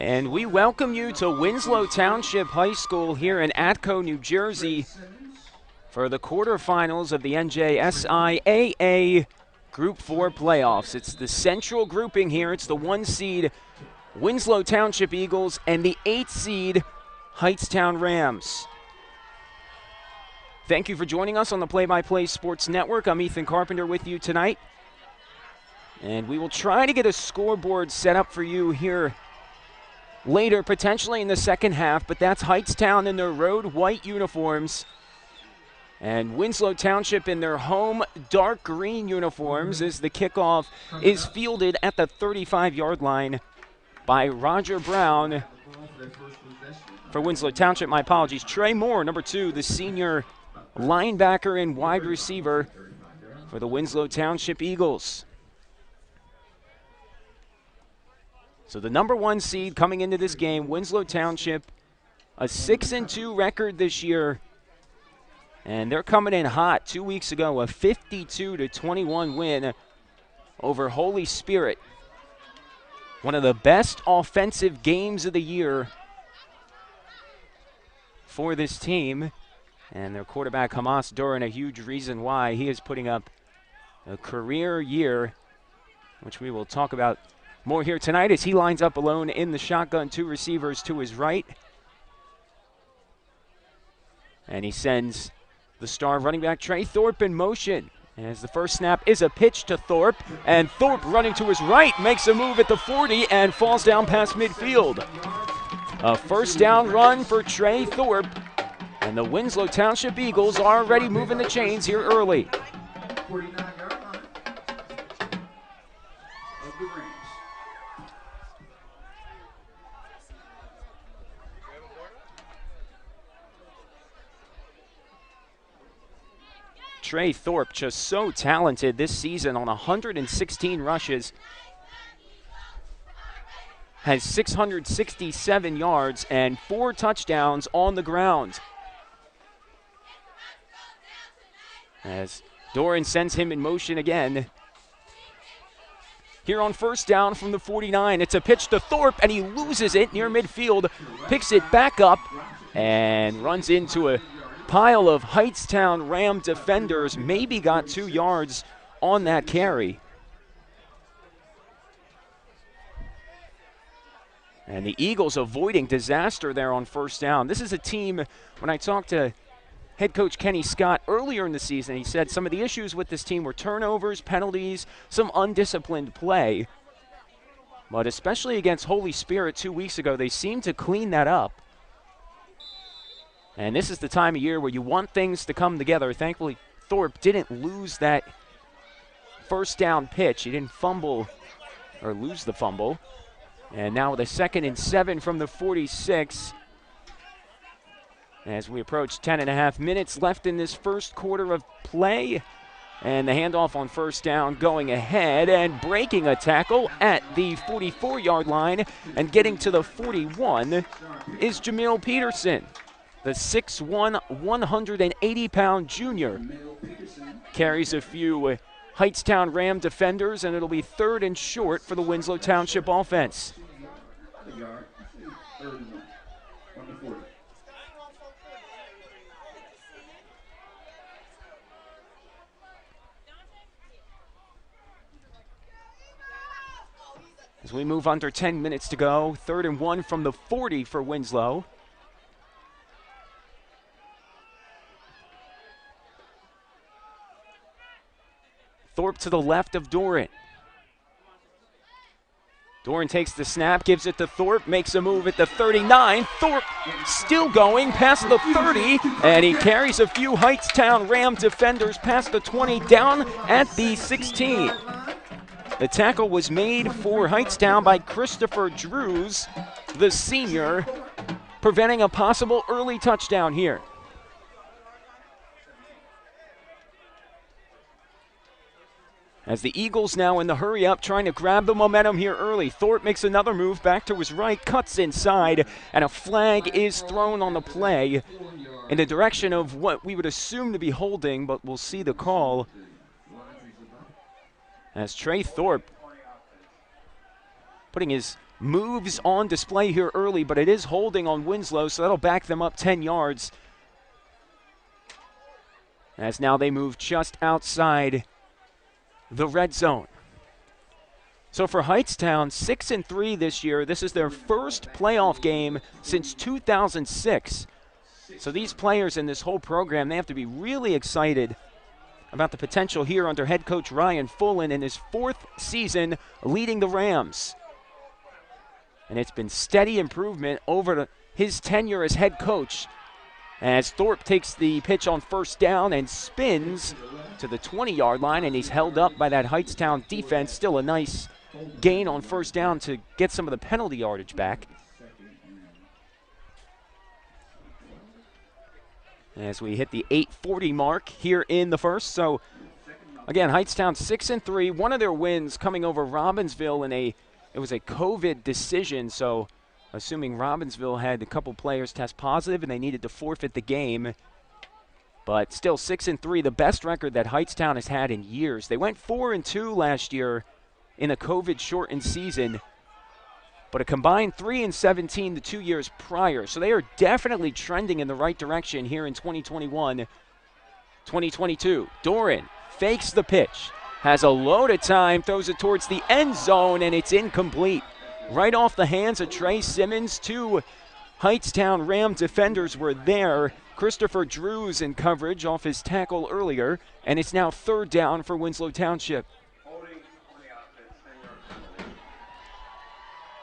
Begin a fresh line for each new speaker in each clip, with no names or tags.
And we welcome you to Winslow Township High School here in Atco, New Jersey for the quarterfinals of the NJSIAA Group 4 playoffs. It's the central grouping here. It's the 1 seed Winslow Township Eagles and the 8 seed Hightstown Rams. Thank you for joining us on the Play-by-Play Sports Network. I'm Ethan Carpenter with you tonight. And we will try to get a scoreboard set up for you here later, potentially in the second half, but that's Hightstown in their road white uniforms and Winslow Township in their home dark green uniforms as the kickoff is fielded at the 35-yard line by Roger Brown. For Winslow Township, my apologies, Trey Moore, number 2, the senior linebacker and wide receiver for the Winslow Township Eagles. So the number 1 seed coming into this game, Winslow Township, a 6-2 record this year. And they're coming in hot. 2 weeks ago, a 52-21 win over Holy Spirit. One of the best offensive games of the year for this team. And their quarterback, Hamas Duran, a huge reason why he is putting up a career year, which we will talk about more here tonight as he lines up alone in the shotgun, 2 receivers to his right. And he sends the star running back Trey Thorpe in motion. As the first snap is a pitch to Thorpe, and Thorpe running to his right makes a move at the 40 and falls down past midfield. A first down run for Trey Thorpe, and the Winslow Township Eagles are already moving the chains here early. Trey Thorpe just so talented this season on 116 rushes. Has 667 yards and 4 touchdowns on the ground. As Doran sends him in motion again. Here on first down from the 49, it's a pitch to Thorpe and he loses it near midfield. Picks it back up and runs into a pile of Hightstown Ram defenders, maybe got 2 yards on that carry. And the Eagles avoiding disaster there on first down. This is a team, when I talked to head coach Kenny Scott earlier in the season, he said some of the issues with this team were turnovers, penalties, some undisciplined play. But especially against Holy Spirit 2 weeks ago, they seemed to clean that up. And this is the time of year where you want things to come together. Thankfully, Thorpe didn't lose that first down pitch. He didn't fumble or lose the fumble. And now with a 2nd and 7 from the 46. As we approach 10.5 minutes left in this first quarter of play. And the handoff on first down going ahead and breaking a tackle at the 44-yard line. And getting to the 41 is Jamil Peterson. The 6'1", 180-pound junior carries a few Hightstown Ram defenders, and it'll be 3rd and short for the Winslow Township offense. As we move under 10 minutes to go, 3rd and 1 from the 40 for Winslow. Thorpe to the left of Doran. Doran takes the snap, gives it to Thorpe, makes a move at the 39. Thorpe still going past the 30, and he carries a few Hightstown Ram defenders past the 20, down at the 16. The tackle was made for Hightstown by Christopher Drews, the senior, preventing a possible early touchdown here. As the Eagles now in the hurry up, trying to grab the momentum here early. Thorpe makes another move back to his right, cuts inside, and a flag is thrown on the play in the direction of what we would assume to be holding, but we'll see the call. As Trey Thorpe putting his moves on display here early, but it is holding on Winslow, so that'll back them up 10 yards. As now they move just outside the red zone. So for Hightstown, 6-3 this year. This is their first playoff game since 2006. So these players in this whole program, they have to be really excited about the potential here under head coach Ryan Fullen in his 4th season leading the Rams. And it's been steady improvement over his tenure as head coach, as Thorpe takes the pitch on first down and spins to the 20-yard line, and he's held up by that Hightstown defense. Still a nice gain on first down to get some of the penalty yardage back. As we hit the 8:40 mark here in the first. So again, Hightstown 6-3. One of their wins coming over Robbinsville in it was a COVID decision, so assuming Robbinsville had a couple players test positive and they needed to forfeit the game. But still 6-3, the best record that Hightstown has had in years. They went 4-2 last year in a COVID-shortened season, but a combined 3-17 the 2 years prior. So they are definitely trending in the right direction here in 2021. 2022, Doran fakes the pitch, has a load of time, throws it towards the end zone, and it's incomplete. Right off the hands of Trey Simmons. 2 Hightstown Ram defenders were there. Christopher Drews in coverage off his tackle earlier, and it's now 3rd down for Winslow Township.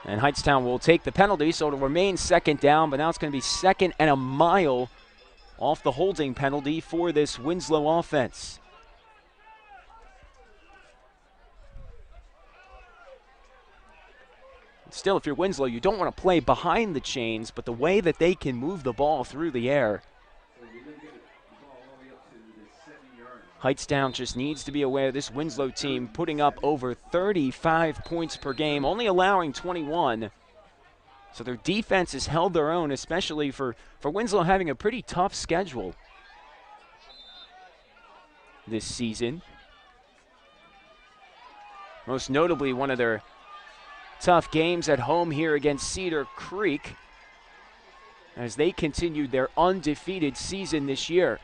And Hightstown will take the penalty, so it'll remain 2nd down, but now it's going to be 2nd and a mile off the holding penalty for this Winslow offense. Still, if you're Winslow, you don't want to play behind the chains, but the way that they can move the ball through the air, Hightstown just needs to be aware this Winslow team putting up over 35 points per game, only allowing 21. So their defense has held their own, especially for Winslow having a pretty tough schedule this season. Most notably, one of their tough games at home here against Cedar Creek, as they continued their undefeated season this year.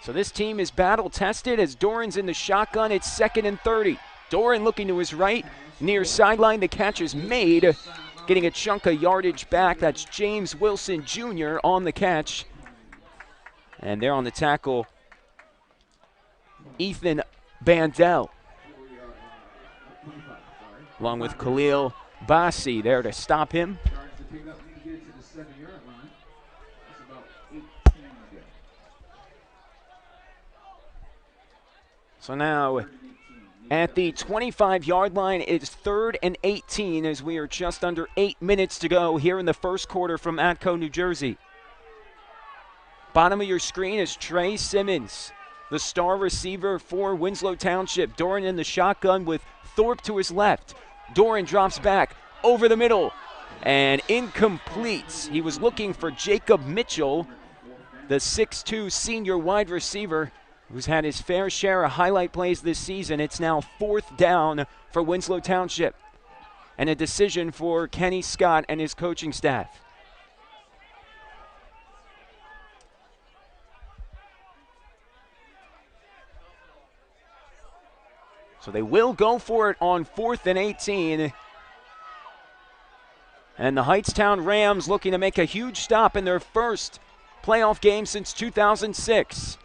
So this team is battle-tested as Doran's in the shotgun. It's 2nd and 30. Doran looking to his right, near sideline. The catch is made, getting a chunk of yardage back. That's James Wilson Jr. on the catch. And there on the tackle, Ethan Bandel, along with Khalil Bassi there to stop him. So now at the 25-yard line, it's 3rd and 18 as we are just under 8 minutes to go here in the first quarter from Atco, New Jersey. Bottom of your screen is Trey Simmons, the star receiver for Winslow Township. Doran in the shotgun with Thorpe to his left. Doran drops back over the middle and incomplete. He was looking for Jacob Mitchell, the 6'2 senior wide receiver who's had his fair share of highlight plays this season. It's now 4th down for Winslow Township, and a decision for Kenny Scott and his coaching staff. So they will go for it on 4th and 18. And the Hightstown Rams looking to make a huge stop in their first playoff game since 2006.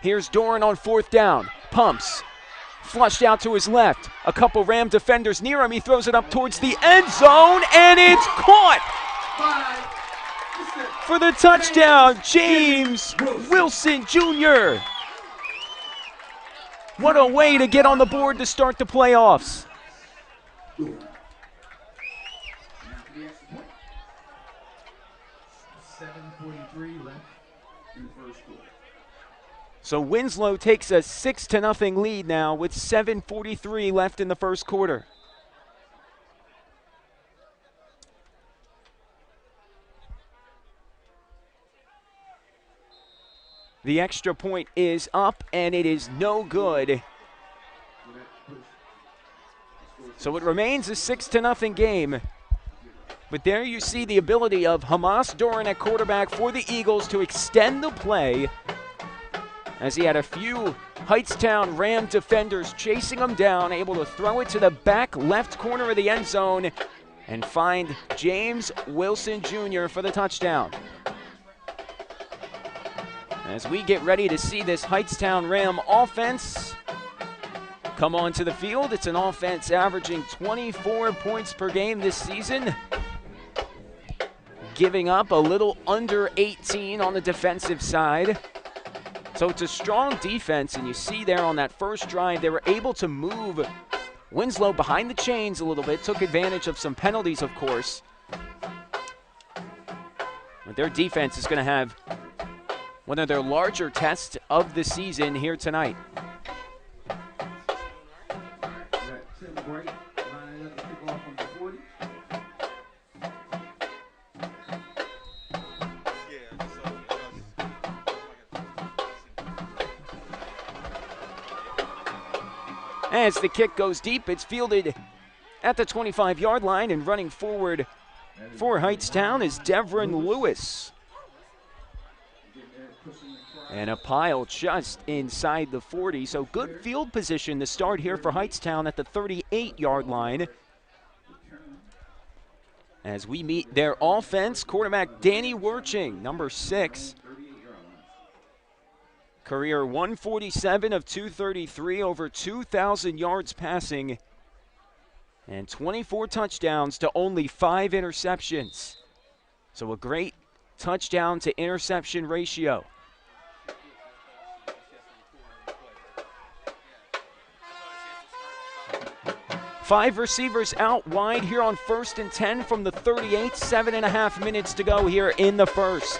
Here's Doran on 4th down. Pumps. Flushed out to his left. A couple Ram defenders near him. He throws it up towards the end zone, and it's caught for the touchdown, James Wilson Jr. What a way to get on the board to start the playoffs. So Winslow takes a 6-0 lead now with 7:43 left in the first quarter. The extra point is up, and it is no good. So it remains a 6-0 game. But there you see the ability of Hamas Doran at quarterback for the Eagles to extend the play, as he had a few Hightstown Ram defenders chasing him down, able to throw it to the back left corner of the end zone and find James Wilson Jr. for the touchdown. As we get ready to see this Hightstown Ram offense come onto the field, it's an offense averaging 24 points per game this season, giving up a little under 18 on the defensive side. So it's a strong defense, and you see there on that first drive, they were able to move Winslow behind the chains a little bit, took advantage of some penalties, of course. But their defense is going to have one of their larger tests of the season here tonight. As the kick goes deep, it's fielded at the 25-yard line, and running forward for Hightstown is Devrin Lewis. And a pile just inside the 40, so good field position to start here for Hightstown at the 38-yard line. As we meet their offense, quarterback Danny Werching, number 6. Career 147 of 233, over 2,000 yards passing, and 24 touchdowns to only 5 interceptions. So a great touchdown to interception ratio. 5 receivers out wide here on 1st and 10 from the 38, 7.5 minutes to go here in the first.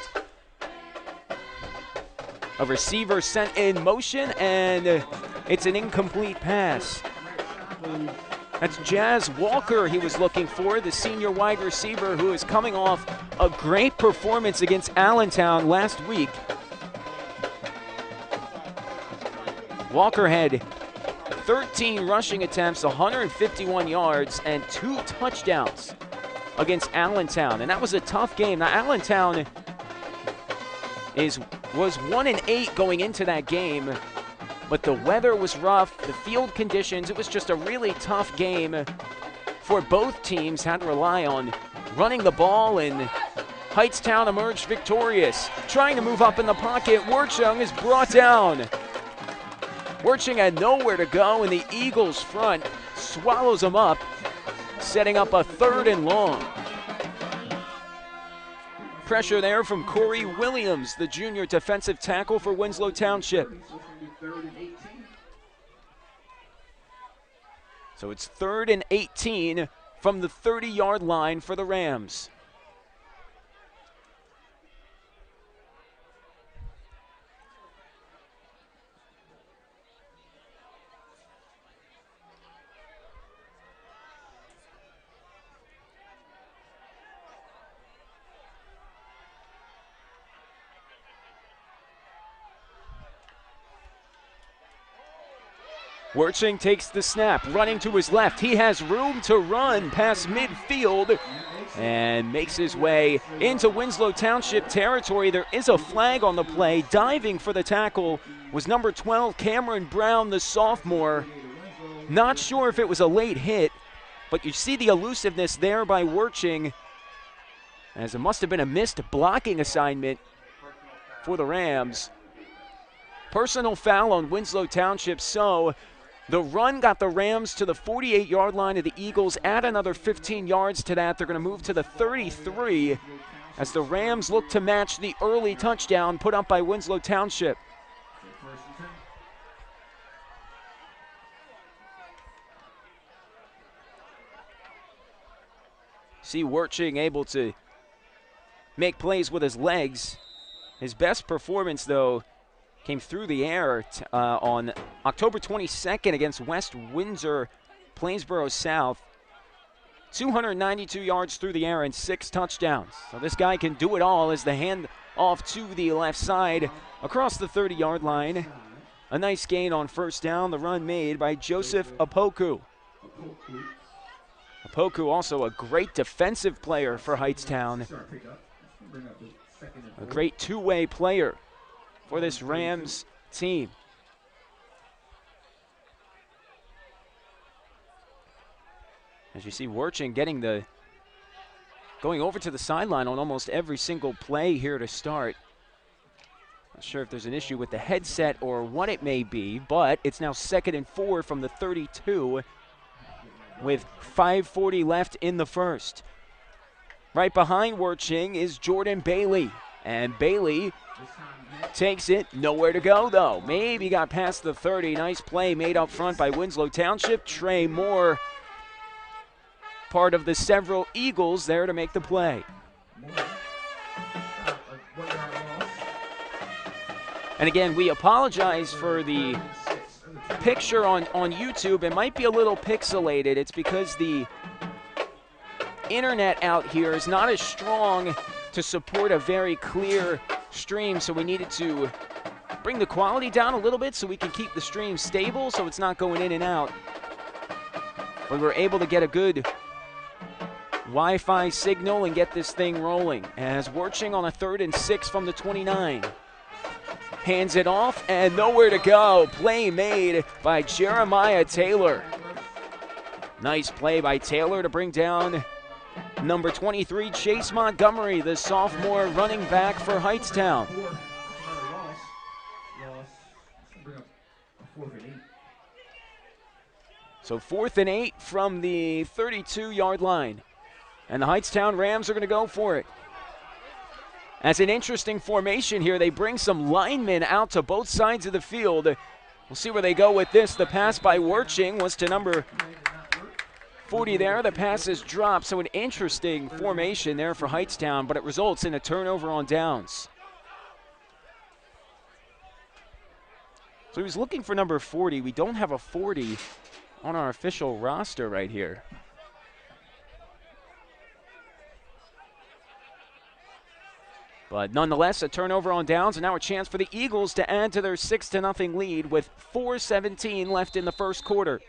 A receiver sent in motion, and it's an incomplete pass. That's Jazz Walker he was looking for, the senior wide receiver who is coming off a great performance against Allentown last week. Walker had 13 rushing attempts, 151 yards, and 2 touchdowns against Allentown. And that was a tough game. Now, Allentown was 1-8 going into that game, but the weather was rough, the field conditions, it was just a really tough game for both teams. Had to rely on running the ball, and Hightstown emerged victorious. Trying to move up in the pocket, Werching is brought down. Werching had nowhere to go, and the Eagles front swallows him up, setting up a 3rd and long. Pressure there from Corey Williams, the junior defensive tackle for Winslow Township. So it's 3rd and 18 from the 30-yard line for the Rams. Werching takes the snap, running to his left. He has room to run past midfield and makes his way into Winslow Township territory. There is a flag on the play. Diving for the tackle was number 12, Cameron Brown, the sophomore. Not sure if it was a late hit, but you see the elusiveness there by Werching, as it must have been a missed blocking assignment for the Rams. Personal foul on Winslow Township, so the run got the Rams to the 48-yard line of the Eagles. Add another 15 yards to that. They're going to move to the 33 as the Rams look to match the early touchdown put up by Winslow Township. See Werching able to make plays with his legs. His best performance, though, came through the air on October 22nd against West Windsor, Plainsboro South. 292 yards through the air and 6 touchdowns. So this guy can do it all as the hand off to the left side across the 30-yard line. A nice gain on first down. The run made by Joseph Apoku. Apoku also a great defensive player for Hightstown. A great two-way player for this Rams team. As you see, Werching going over to the sideline on almost every single play here to start. Not sure if there's an issue with the headset or what it may be, but it's now 2nd and 4 from the 32 with 5:40 left in the first. Right behind Werching is Jordan Bailey, and Bailey takes it. Nowhere to go, though. Maybe got past the 30. Nice play made up front by Winslow Township. Trey Moore, part of the several Eagles there to make the play. And again, we apologize for the picture on YouTube. It might be a little pixelated. It's because the internet out here is not as strong to support a very clear stream, so we needed to bring the quality down a little bit so we can keep the stream stable so it's not going in and out. But we're able to get a good Wi-Fi signal and get this thing rolling. As Werching on a 3rd and 6 from the 29. Hands it off and nowhere to go. Play made by Jeremiah Taylor. Nice play by Taylor to bring down number 23, Chase Montgomery, the sophomore running back for Hightstown. So 4th and 8 from the 32-yard line. And the Hightstown Rams are going to go for it. As an interesting formation here, they bring some linemen out to both sides of the field. We'll see where they go with this. The pass by Werching was to number 40 there. The pass is dropped, so an interesting formation there for Hightstown, but it results in a turnover on downs. So he was looking for number 40. We don't have a 40 on our official roster right here. But nonetheless, a turnover on downs, and now a chance for the Eagles to add to their 6-0 lead with 4:17 left in the first quarter.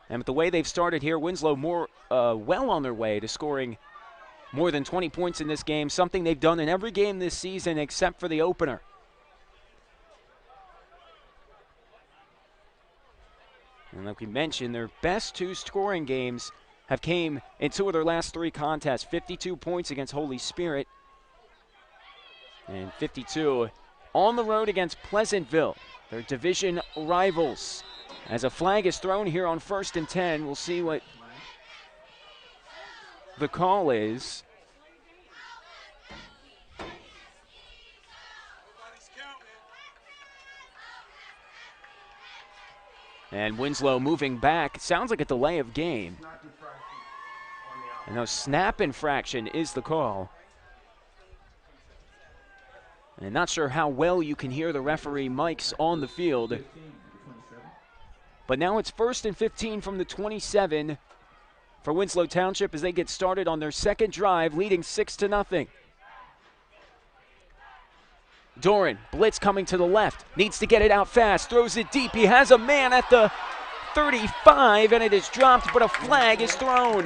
And with the way they've started here, Winslow well on their way to scoring more than 20 points in this game, something they've done in every game this season except for the opener. And like we mentioned, their best 2 scoring games have came in 2 of their last 3 contests. 52 points against Holy Spirit and 52 on the road against Pleasantville, their division rivals. As a flag is thrown here on 1st and 10, we'll see what the call is. And Winslow moving back. Sounds like a delay of game. And no, snap infraction is the call. And not sure how well you can hear the referee mics on the field. But now it's 1st and 15 from the 27 for Winslow Township as they get started on their 2nd drive, leading 6-0. Doran, blitz coming to the left, needs to get it out fast, throws it deep. He has a man at the 35, and it is dropped, but a flag is thrown.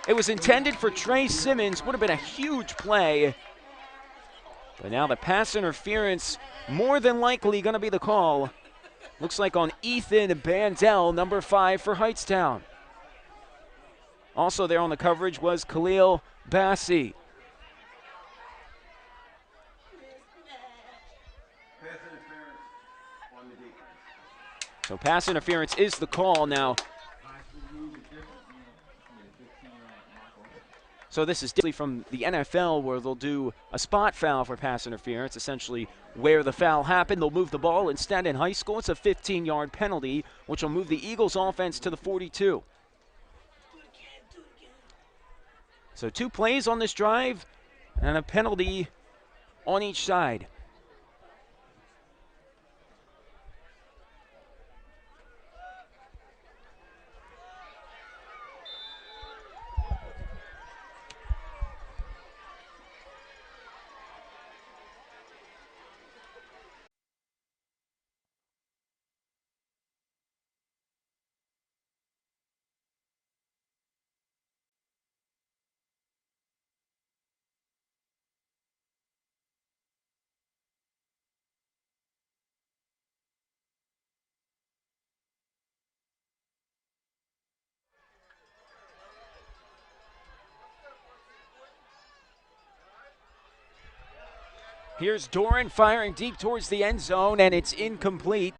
It was intended for Trey Simmons, would have been a huge play. But now the pass interference, more than likely going to be the call. Looks like on Ethan Bandel, number 5 for Hightstown. Also there on the coverage was Khalil Bassi. So pass interference is the call now. So this is different from the NFL where they'll do a spot foul for pass interference, essentially where the foul happened. They'll move the ball. Instead, in high school, it's a 15-yard penalty, which will move the Eagles' offense to the 42. So 2 plays on this drive and a penalty on each side. Here's Doran firing deep towards the end zone, and it's incomplete.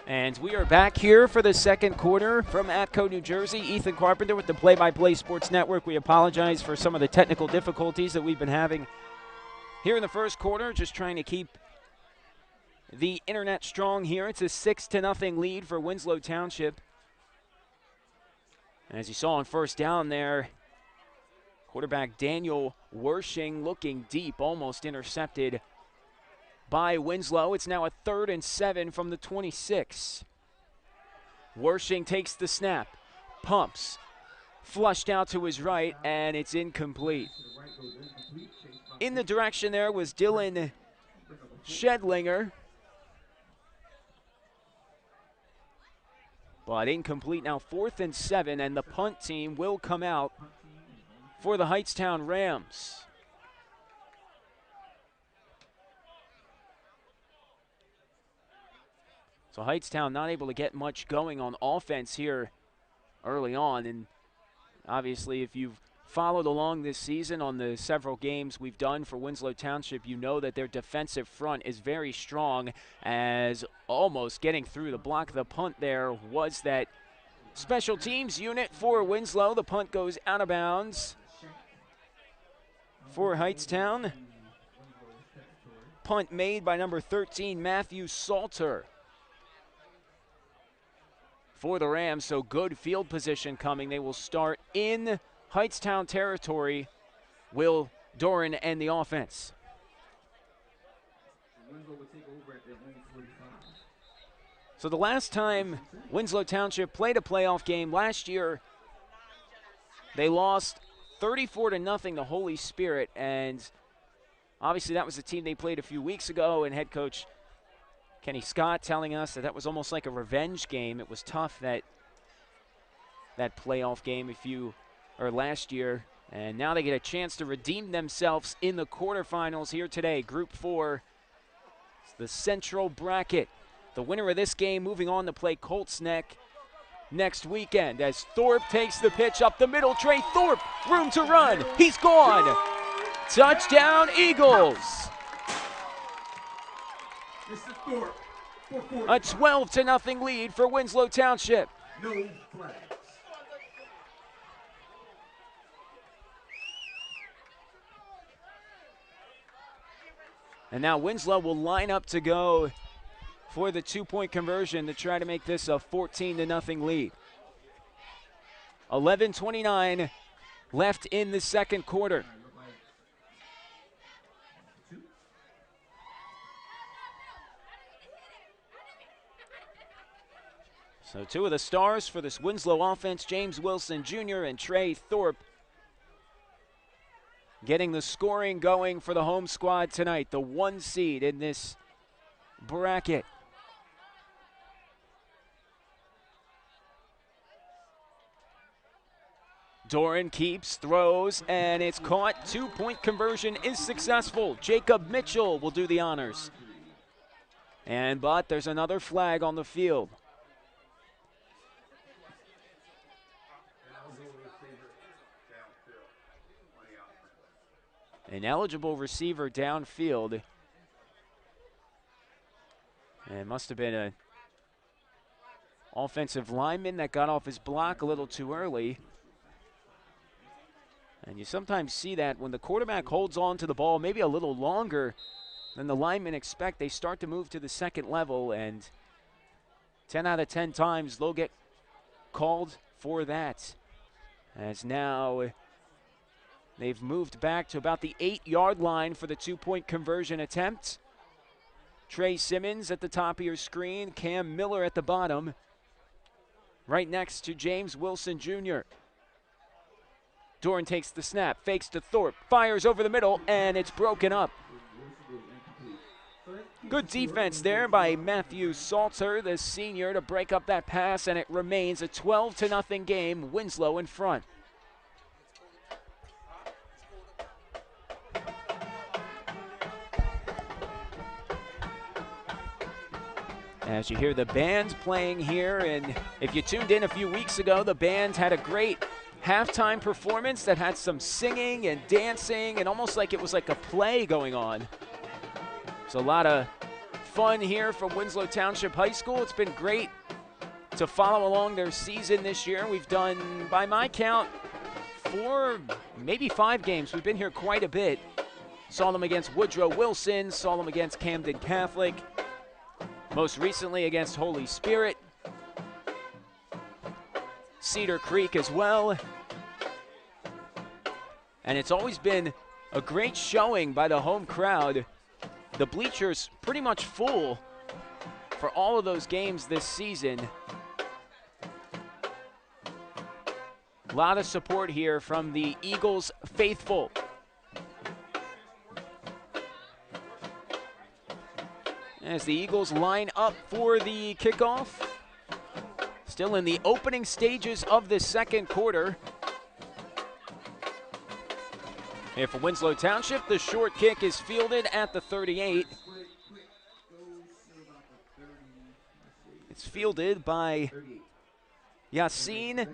And we are back here for the second quarter from Atco, New Jersey. Ethan Carpenter with the Play-by-Play Sports Network. We apologize for some of the technical difficulties that we've been having here in the first quarter, just trying to keep the internet strong here. It's a 6-0 lead for Winslow Township. As you saw on first down there, quarterback Daniel Wershing looking deep, almost intercepted by Winslow. It's now a 3rd and 7 from the 26. Wershing takes the snap, pumps, flushed out to his right, and it's incomplete. In the direction there was Dylan Shedlinger, but incomplete. Now 4th and 7, and the punt team will come out for the Hightstown Rams. So Hightstown not able to get much going on offense here early on. And obviously, if you've followed along this season on the several games we've done for Winslow Township, you know that their defensive front is very strong, as almost getting through the block. The punt there was that special teams unit for Winslow. The punt goes out of bounds for Hightstown. Punt made by number 13, Matthew Salter, for the Rams. So good field position coming. They will start in Hightstown territory. Will Doran and the offense. So the last time Winslow Township played a playoff game last year, they lost 34-0 to Holy Spirit, and obviously that was the team they played a few weeks ago, and head coach Kenny Scott telling us that was almost like a revenge game. It was tough, that playoff game last year, and now they get a chance to redeem themselves in the quarterfinals here today. Group 4, the central bracket. The winner of this game moving on to play Colts Neck next weekend, as Thorpe takes the pitch up the middle. Trey Thorpe, room to run. He's gone. Touchdown, Eagles. A 12-0 lead for Winslow Township.
No flags.
And now Winslow will line up to go for the 2-point conversion to try to make this a 14-0 lead. 11:29 left in the second quarter. So two of the stars for this Winslow offense, James Wilson Jr. and Trey Thorpe, getting the scoring going for the home squad tonight, the 1 seed in this bracket. Doran keeps, throws, and it's caught. 2-point conversion is successful. Jacob Mitchell will do the honors. But there's another flag on the field. An eligible receiver downfield. And it must have been an offensive lineman that got off his block a little too early. And you sometimes see that when the quarterback holds on to the ball maybe a little longer than the linemen expect, they start to move to the second level, and 10 out of 10 times they'll get called for that. As now they've moved back to about the 8-yard line for the 2-point conversion attempt. Trey Simmons at the top of your screen, Cam Miller at the bottom, right next to James Wilson Jr. Dorn takes the snap, fakes to Thorpe, fires over the middle, and it's broken up. Good defense there by Matthew Salter, the senior, to break up that pass, and it remains a 12-0 game, Winslow in front. As you hear the band playing here, and if you tuned in a few weeks ago, the band had a great halftime performance that had some singing and dancing and almost like it was like a play going on. It's a lot of fun here from Winslow Township High School. It's been great to follow along their season this year. We've done, by my count, 4, maybe 5 games. We've been here quite a bit. Saw them against Woodrow Wilson, saw them against Camden Catholic, most recently against Holy Spirit, Cedar Creek as well. And it's always been a great showing by the home crowd. The bleachers pretty much full for all of those games this season. A lot of support here from the Eagles faithful. As the Eagles line up for the kickoff. Still in the opening stages of the second quarter. Here for Winslow Township, the short kick is fielded at the 38. It's fielded by Yassine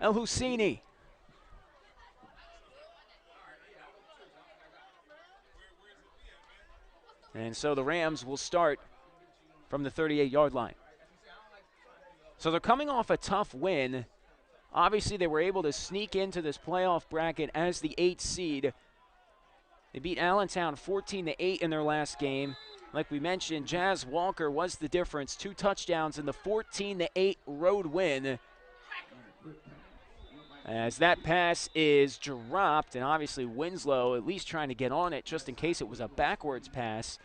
El Husseini. And so the Rams will start from the 38-yard line. So they're coming off a tough win. Obviously, they were able to sneak into this playoff bracket as the 8th seed. They beat Allentown 14-8 in their last game. Like we mentioned, Jazz Walker was the difference. 2 touchdowns in the 14-8 road win. As that pass is dropped, and obviously Winslow at least trying to get on it just in case it was a backwards pass.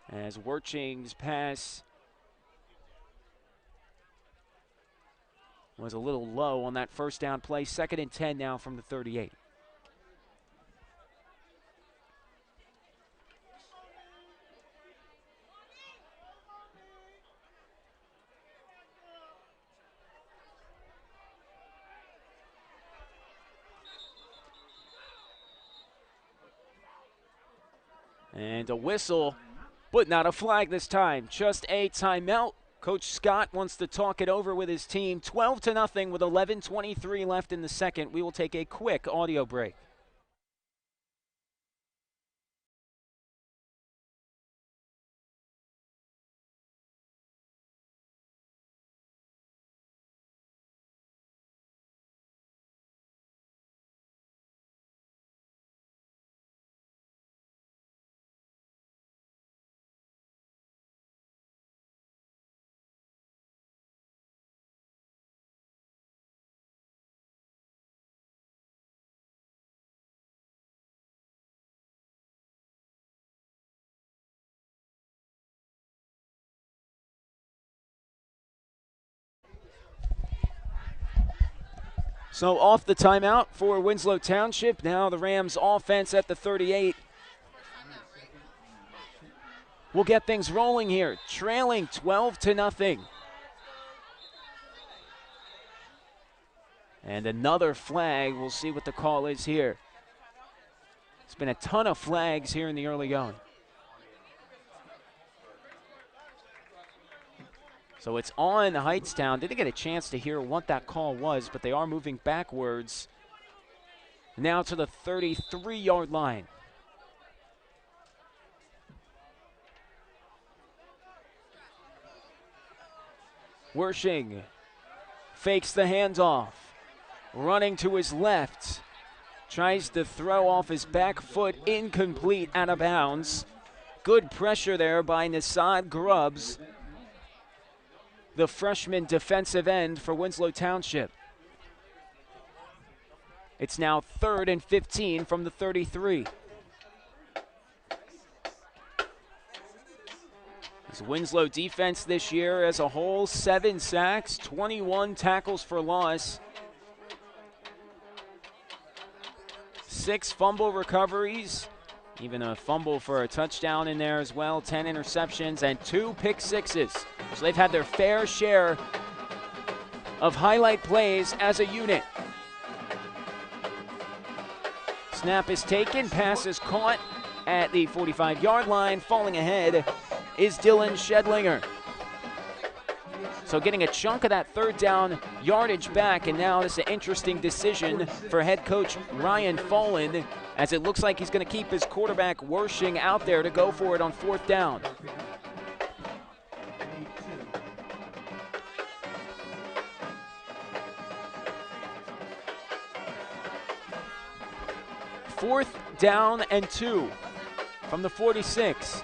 As Werching's pass was a little low on that first down play. 2nd and 10 now from the 38. And a whistle, but not a flag this time. Just a timeout. Coach Scott wants to talk it over with his team. 12-0 with 11:23 left in the second. We will take a quick audio break. So off the timeout for Winslow Township. Now the Rams offense at the 38. We'll get things rolling here, trailing 12-0. And another flag. We'll see what the call is here. It's been a ton of flags here in the early going. So it's on Hightstown. Didn't get a chance to hear what that call was, but they are moving backwards. Now to the 33-yard line. Werching fakes the handoff. Running to his left Tries to throw off his back foot, incomplete, out of bounds. Good pressure there by Nasad Grubbs, the freshman defensive end for Winslow Township. It's now 3rd and 15 from the 33. This Winslow defense this year as a whole, 7 sacks, 21 tackles for loss, 6 fumble recoveries, even a fumble for a touchdown in there as well, 10 interceptions, and 2 pick sixes. So they've had their fair share of highlight plays as a unit. Snap is taken, pass is caught at the 45-yard line. Falling ahead is Dylan Shedlinger. So getting a chunk of that 3rd down yardage back, and now this is an interesting decision for head coach Ryan Follen, as it looks like he's going to keep his quarterback Wershing out there to go for it on 4th down. Fourth down and 2 from the 46.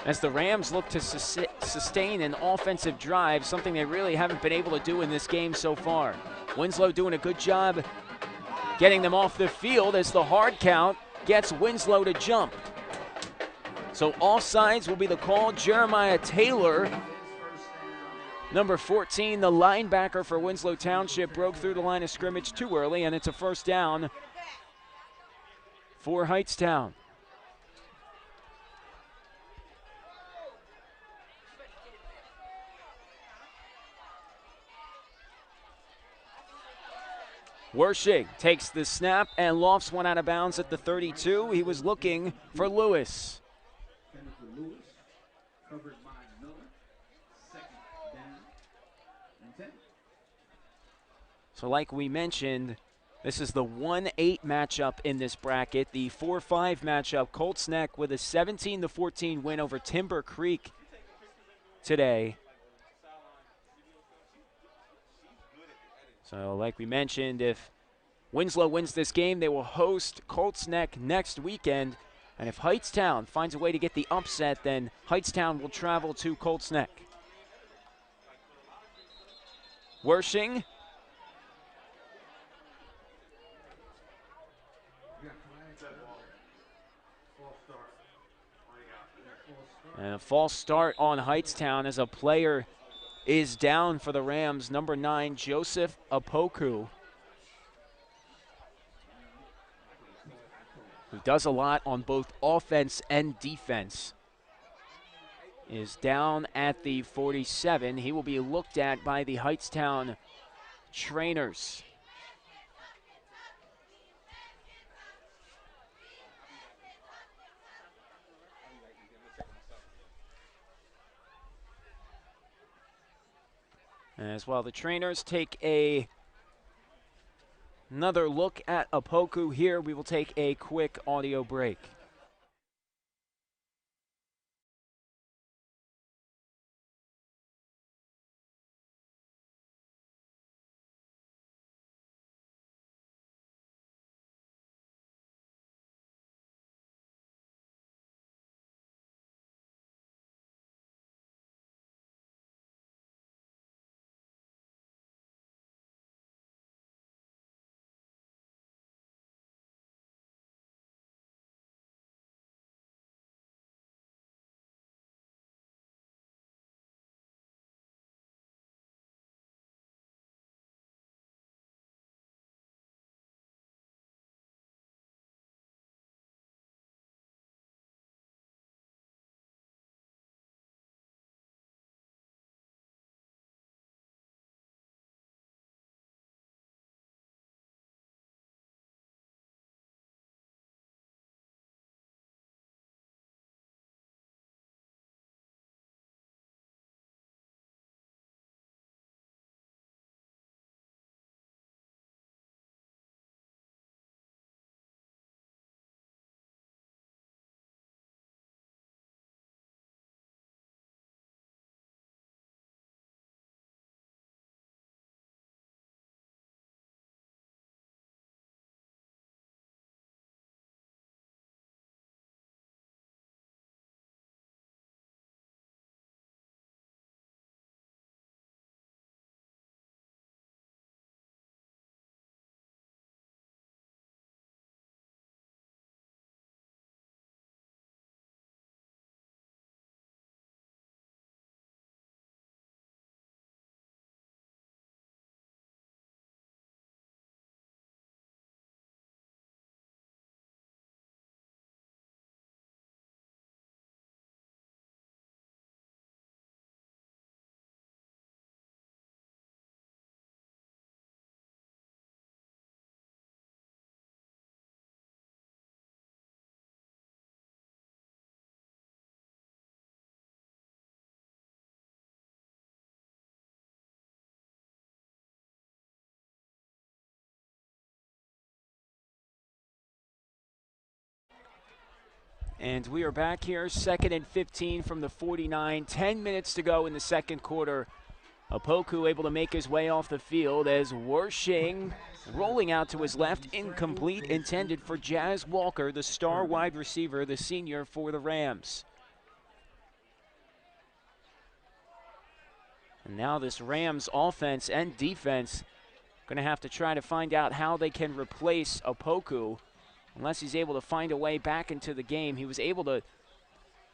As the Rams look to sustain an offensive drive, something they really haven't been able to do in this game so far. Winslow doing a good job getting them off the field as the hard count gets Winslow to jump. So offsides will be the call. Jeremiah Taylor, number 14, the linebacker for Winslow Township, broke through the line of scrimmage too early, and it's a 1st down for Hightstown. Wershing takes the snap and lofts one out of bounds at the 32. He was looking for Lewis. So like we mentioned, this is the 1-8 matchup in this bracket. The 4-5 matchup, Colts Neck with a 17-14 win over Timber Creek today. So like we mentioned, if Winslow wins this game, they will host Colts Neck next weekend. And if Hightstown finds a way to get the upset, then Hightstown will travel to Colts Neck. Wershing. And a false start on Hightstown as a player is down for the Rams, number 9, Joseph Apoku, who does a lot on both offense and defense, is down at the 47. He will be looked at by the Hightstown trainers. As well, the trainers take another look at Apoku here. We will take a quick audio break. And we are back here, 2nd and 15 from the 49. 10 minutes to go in the second quarter. Opoku able to make his way off the field as Wershing rolling out to his left, incomplete, intended for Jazz Walker, the star wide receiver, the senior for the Rams. And now this Rams offense and defense going to have to try to find out how they can replace Opoku unless he's able to find a way back into the game. He was able to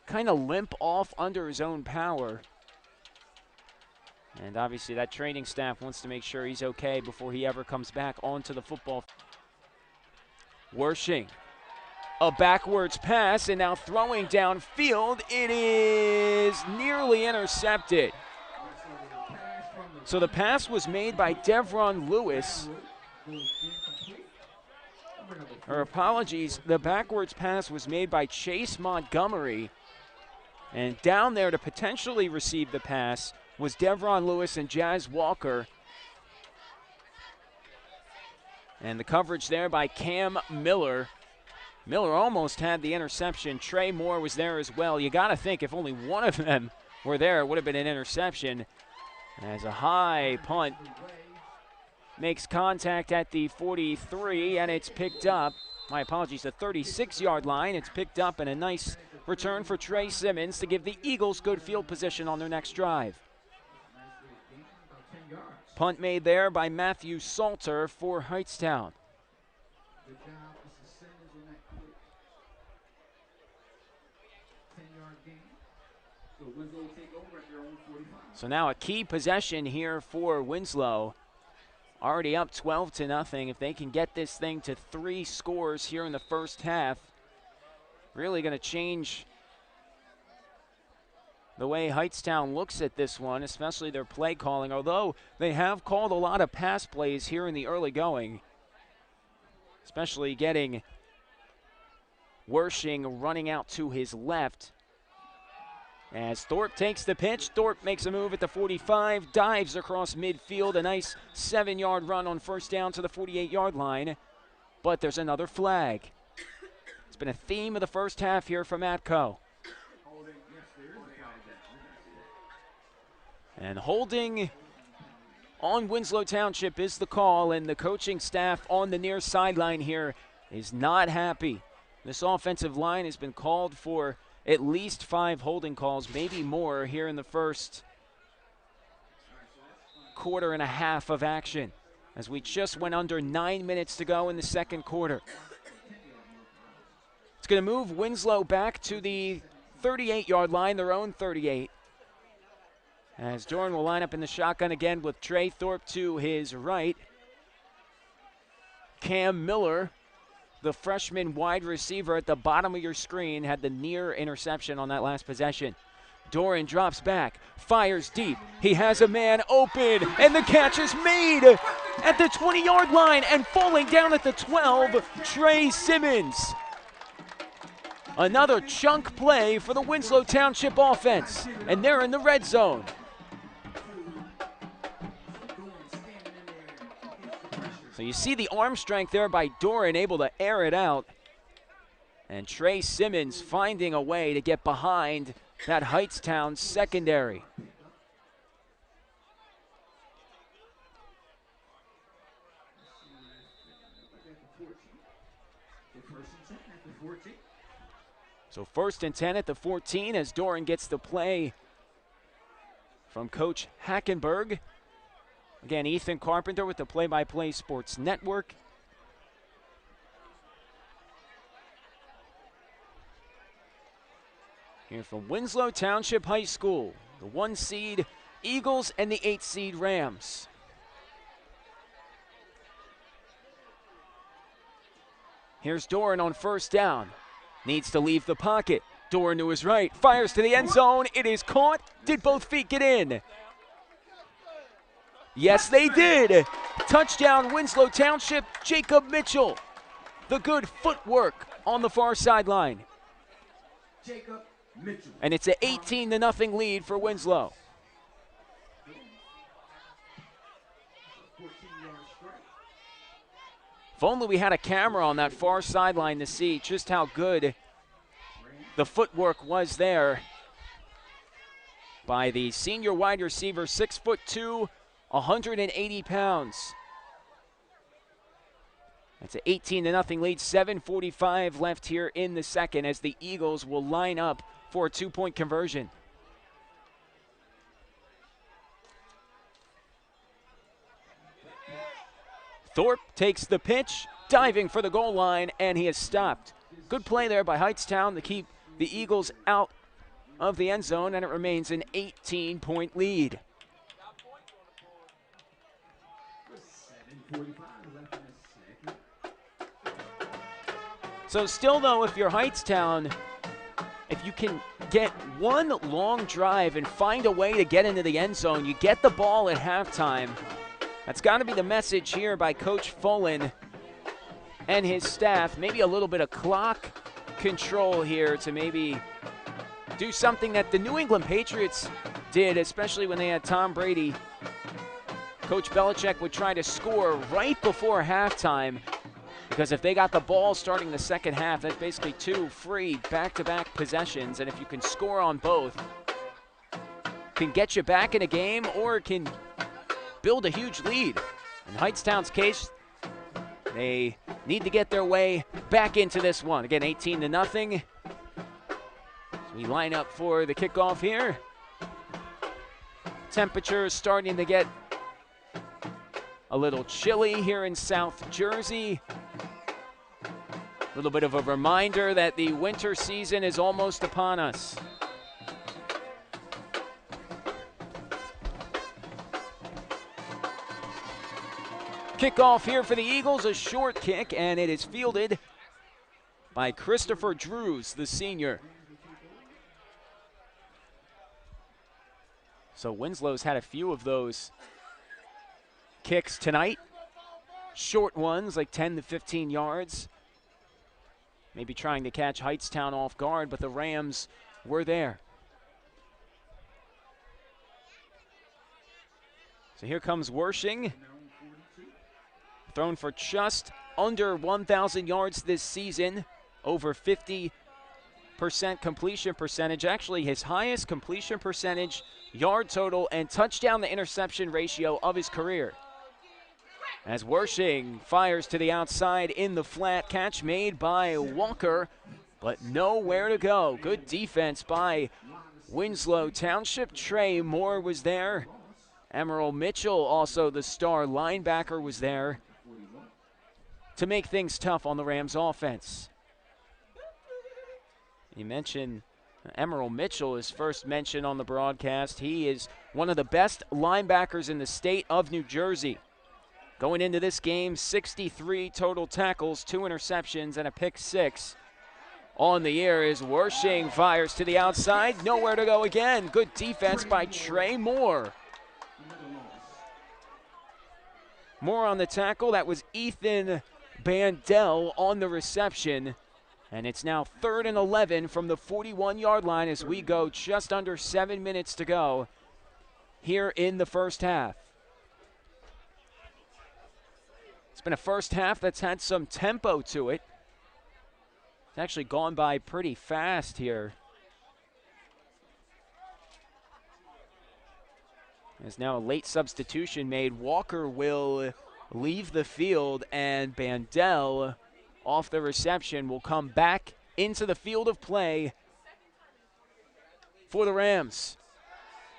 kind of limp off under his own power. And obviously that training staff wants to make sure he's okay before he ever comes back onto the football. Wershing, a backwards pass, and now throwing downfield. It is nearly intercepted. So the pass was made by Devron Lewis. Or apologies, the backwards pass was made by Chase Montgomery. And down there to potentially receive the pass was Devron Lewis and Jazz Walker. And the coverage there by Cam Miller. Miller almost had the interception. Trey Moore was there as well. You got to think if only one of them were there, it would have been an interception. As a high punt makes contact at the 43, and it's picked up. My apologies, the 36-yard line. It's picked up, and a nice return for Trey Simmons to give the Eagles good field position on their next drive. Punt made there by Matthew Salter for Hightstown. So now a key possession here for Winslow. Already up 12-0. If they can get this thing to 3 scores here in the first half, really going to change the way Hightstown looks at this one, especially their play calling, although they have called a lot of pass plays here in the early going, especially getting Wershing running out to his left. As Thorpe takes the pitch, Thorpe makes a move at the 45, dives across midfield, a nice 7-yard run on first down to the 48-yard line, but there's another flag. It's been a theme of the first half here from Atco. And holding on Winslow Township is the call, and the coaching staff on the near sideline here is not happy. This offensive line has been called for at least 5 holding calls, maybe more here in the first quarter and a half of action, as we just went under 9 minutes to go in the second quarter. It's going to move Winslow back to the 38-yard line, their own 38. As Doran will line up in the shotgun again with Trey Thorpe to his right. Cam Miller, the freshman wide receiver at the bottom of your screen, had the near interception on that last possession. Doran drops back, fires deep. He has a man open, and the catch is made at the 20-yard line, and falling down at the 12, Trey Simmons. Another chunk play for the Winslow Township offense, and they're in the red zone. So you see the arm strength there by Doran, able to air it out. And Trey Simmons finding a way to get behind that Hightstown secondary. So 1st and 10 at the 14 as Doran gets the play from Coach Hackenberg. Again, Ethan Carpenter with the Play-by-Play Sports Network. Here from Winslow Township High School, the 1 seed Eagles and the 8 seed Rams. Here's Doran on first down. Needs to leave the pocket. Doran to his right, fires to the end zone. It is caught. Did both feet get in? Yes, they did. Touchdown, Winslow Township, Jacob Mitchell. The good footwork on the far sideline. Jacob Mitchell. And it's an 18-0 lead for Winslow. If only we had a camera on that far sideline to see just how good the footwork was there by the senior wide receiver, 6'2", 180 pounds. That's an 18-0 lead, 7:45 left here in the second as the Eagles will line up for a 2-point conversion. Thorpe takes the pitch, diving for the goal line, and he is stopped. Good play there by Hightstown to keep the Eagles out of the end zone, and it remains an 18-point lead. So still, though, if you're Hightstown, if you can get one long drive and find a way to get into the end zone, you get the ball at halftime. That's got to be the message here by Coach Fullen and his staff. Maybe a little bit of clock control here to maybe do something that the New England Patriots did, especially when they had Tom Brady. Coach Belichick would try to score right before halftime, because if they got the ball starting the second half, that's basically 2 free back-to-back possessions, and if you can score on both, can get you back in a game or can build a huge lead. In Hightstown's case, they need to get their way back into this one. Again, 18-0. So we line up for the kickoff here. Temperatures starting to get a little chilly here in South Jersey. A little bit of a reminder that the winter season is almost upon us. Kickoff here for the Eagles, a short kick, and it is fielded by Christopher Drews, the senior. So Winslow's had a few of those kicks tonight. Short ones, like 10 to 15 yards. Maybe trying to catch Hightstown off guard, but the Rams were there. So here comes Wershing. Thrown for just under 1,000 yards this season. Over 50% completion percentage. Actually, his highest completion percentage, yard total, and touchdown to interception ratio of his career. As Wershing fires to the outside in the flat, catch made by Walker, but nowhere to go. Good defense by Winslow Township. Trey Moore was there. Emerald Mitchell, also the star linebacker, was there to make things tough on the Rams offense. You mentioned Emerald Mitchell, his first mention on the broadcast. He is one of the best linebackers in the state of New Jersey. Going into this game, 63 total tackles, 2 interceptions, and a pick 6. On the year is Wershing, fires to the outside, nowhere to go again. Good defense by Trey Moore. Moore on the tackle, that was Ethan Bandel on the reception. And it's now 3rd and 11 from the 41-yard line as we go just under 7 minutes to go here in the first half. It's been a first half that's had some tempo to it. It's actually gone by pretty fast here. There's now a late substitution made. Walker will leave the field, and Bandel, off the reception, will come back into the field of play for the Rams.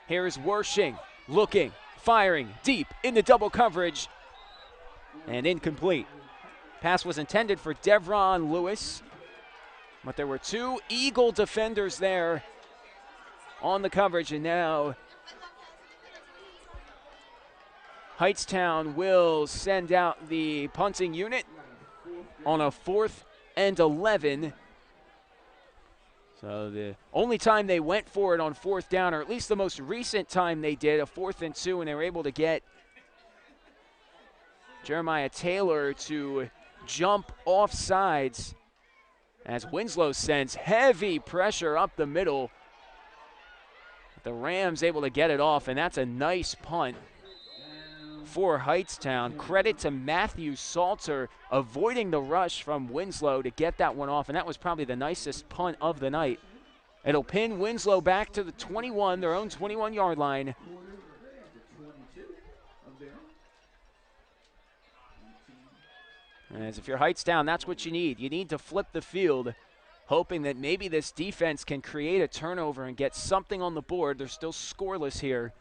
Here's Wershing, looking, firing, deep into double coverage, and incomplete. Pass was intended for Devron Lewis, but there were 2 Eagle defenders there on the coverage, and now Hightstown will send out the punting unit on a 4th and 11. So the only time they went for it on 4th down, or at least the most recent time they did, a 4th and 2, and they were able to get Jeremiah Taylor to jump off sides as Winslow sends heavy pressure up the middle. The Rams able to get it off, and that's a nice punt. for Hightstown. Credit to Matthew Salter avoiding the rush from Winslow to get that one off, and that was probably the nicest punt of the night. It'll pin Winslow back to the 21, their own 21-yard line. As if you're Hightstown, that's what you need. You need to flip the field, hoping that maybe this defense can create a turnover and get something on the board. They're still scoreless here.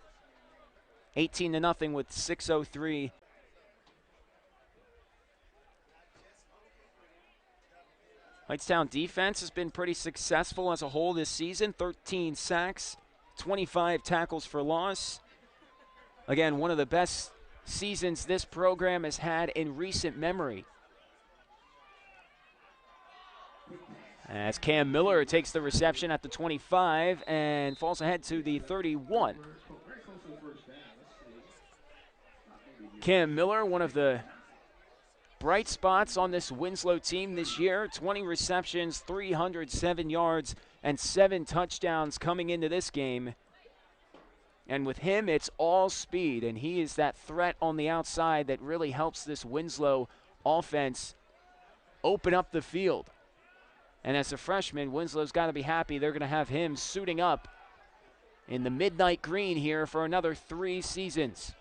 18-0 with 6:03. Hightstown defense has been pretty successful as a whole this season. 13 sacks, 25 tackles for loss. Again, one of the best seasons this program has had in recent memory. As Cam Miller takes the reception at the 25 and falls ahead to the 31. Cam Miller, one of the bright spots on this Winslow team this year. 20 receptions, 307 yards, and 7 touchdowns coming into this game. And with him, it's all speed, and he is that threat on the outside that really helps this Winslow offense open up the field. And as a freshman, Winslow's got to be happy they're going to have him suiting up in the midnight green here for another 3 seasons.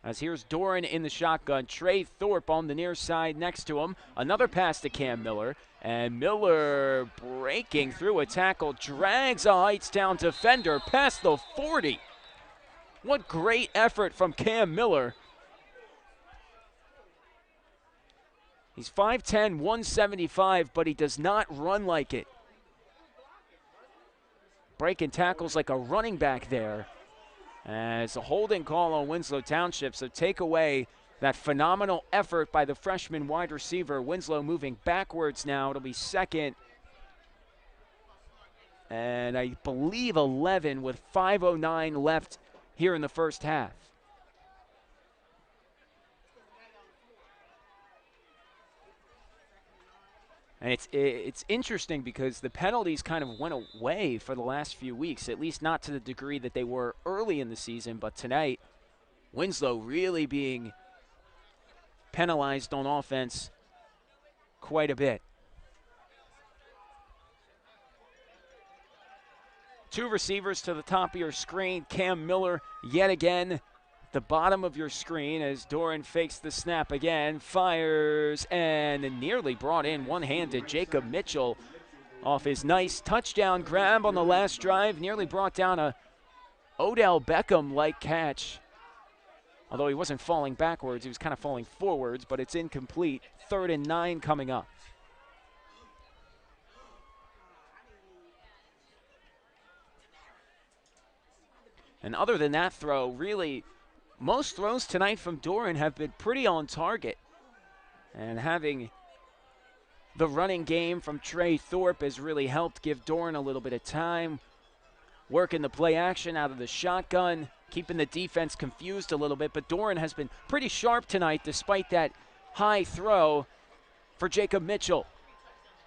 As here's Doran in the shotgun. Trey Thorpe on the near side next to him. Another pass to Cam Miller. And Miller breaking through a tackle, drags a Hightstown defender past the 40. What great effort from Cam Miller. He's 5'10", 175, but he does not run like it. Breaking tackles like a running back there. As a holding call on Winslow Township, so take away that phenomenal effort by the freshman wide receiver. Winslow moving backwards now. It'll be second and I believe 11 with 5:09 left here in the first half. And it's interesting because the penalties kind of went away for the last few weeks, at least not to the degree that they were early in the season. But tonight, Winslow really being penalized on offense quite a bit. 2 receivers to the top of your screen. Cam Miller yet again the bottom of your screen as Doran fakes the snap again, fires, and nearly brought in one-handed. Jacob Mitchell off his nice touchdown grab on the last drive, nearly brought down a Odell Beckham-like catch. Although he wasn't falling backwards, he was kind of falling forwards, but it's incomplete. 3rd and 9 coming up. And other than that throw, really, most throws tonight from Doran have been pretty on target. And having the running game from Trey Thorpe has really helped give Doran a little bit of time. Working the play action out of the shotgun, keeping the defense confused a little bit. But Doran has been pretty sharp tonight despite that high throw for Jacob Mitchell.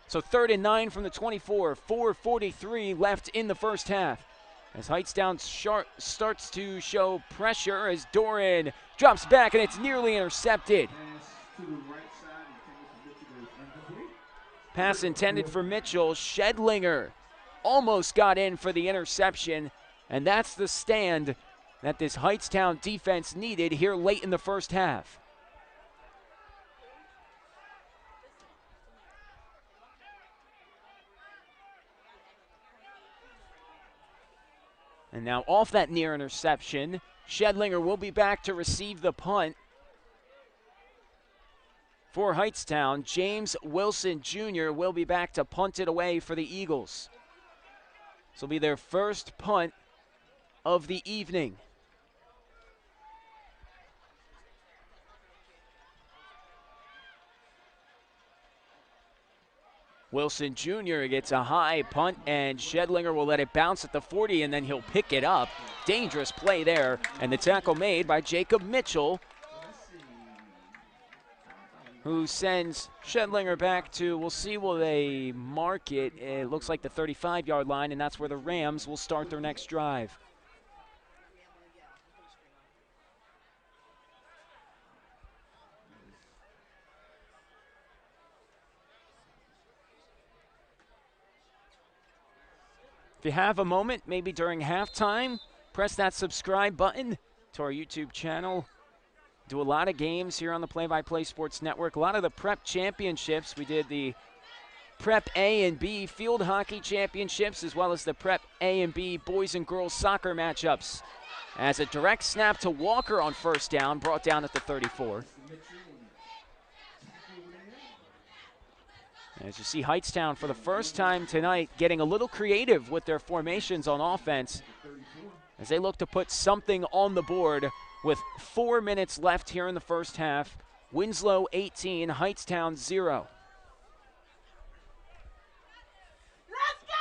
So 3rd and 9 from the 24, 4:43 left in the first half. As Hightstown starts to show pressure as Doran drops back and it's nearly intercepted. Pass intended for Mitchell. Shedlinger almost got in for the interception, and that's the stand that this Hightstown defense needed here late in the first half. And now off that near interception, Shedlinger will be back to receive the punt. For Hightstown, James Wilson Jr. will be back to punt it away for the Eagles. This will be their first punt of the evening. Wilson Jr. gets a high punt, and Shedlinger will let it bounce at the 40, and then he'll pick it up. Dangerous play there, and the tackle made by Jacob Mitchell, who sends Shedlinger back to, we'll see, will they mark it? It looks like the 35-yard line, and that's where the Rams will start their next drive. you have a moment, maybe during halftime, press that subscribe button to our YouTube channel. Do a lot of games here on the Play-by-Play Sports Network. A lot of the prep championships. We did the Prep A and B field hockey championships, as well as the Prep A and B boys and girls soccer matchups. As a direct snap to Walker on first down, brought down at the 34. As you see, Hightstown for the first time tonight getting a little creative with their formations on offense as they look to put something on the board with 4 minutes left here in the first half. Winslow 18, Hightstown 0.
Let's go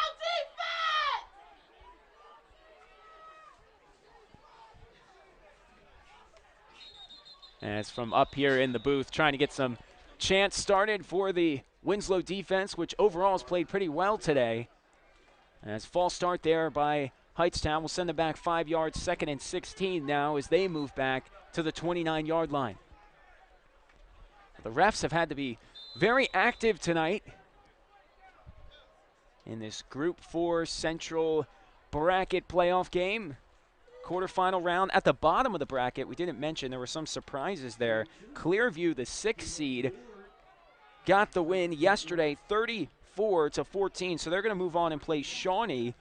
defense!
As from up here in the booth, trying to get some chants started for the Winslow defense, which overall has played pretty well today. As false start there by Hightstown will send them back 5 yards, 2nd and 16 now as they move back to the 29-yard line. The refs have had to be very active tonight in this Group 4 Central bracket playoff game. Quarterfinal round at the bottom of the bracket. We didn't mention there were some surprises there. Clearview, the 6th seed, got the win yesterday, 34-14. So they're going to move on and play Shawnee,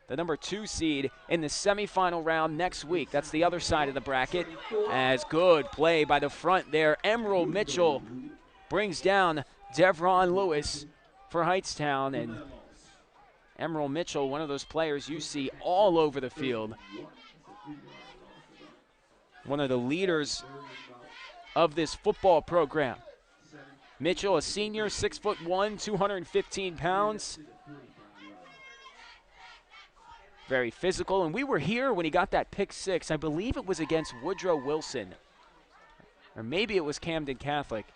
the number 2 seed, in the semifinal round next week. That's the other side of the bracket. As good play by the front there. Emerald Mitchell brings down Devron Lewis for Hightstown. And Emerald Mitchell, one of those players you see all over the field. One of the leaders of this football program. Mitchell, a senior, 6'1", 215 pounds. Very physical, and we were here when he got that pick 6. I believe it was against Woodrow Wilson, or maybe it was Camden Catholic.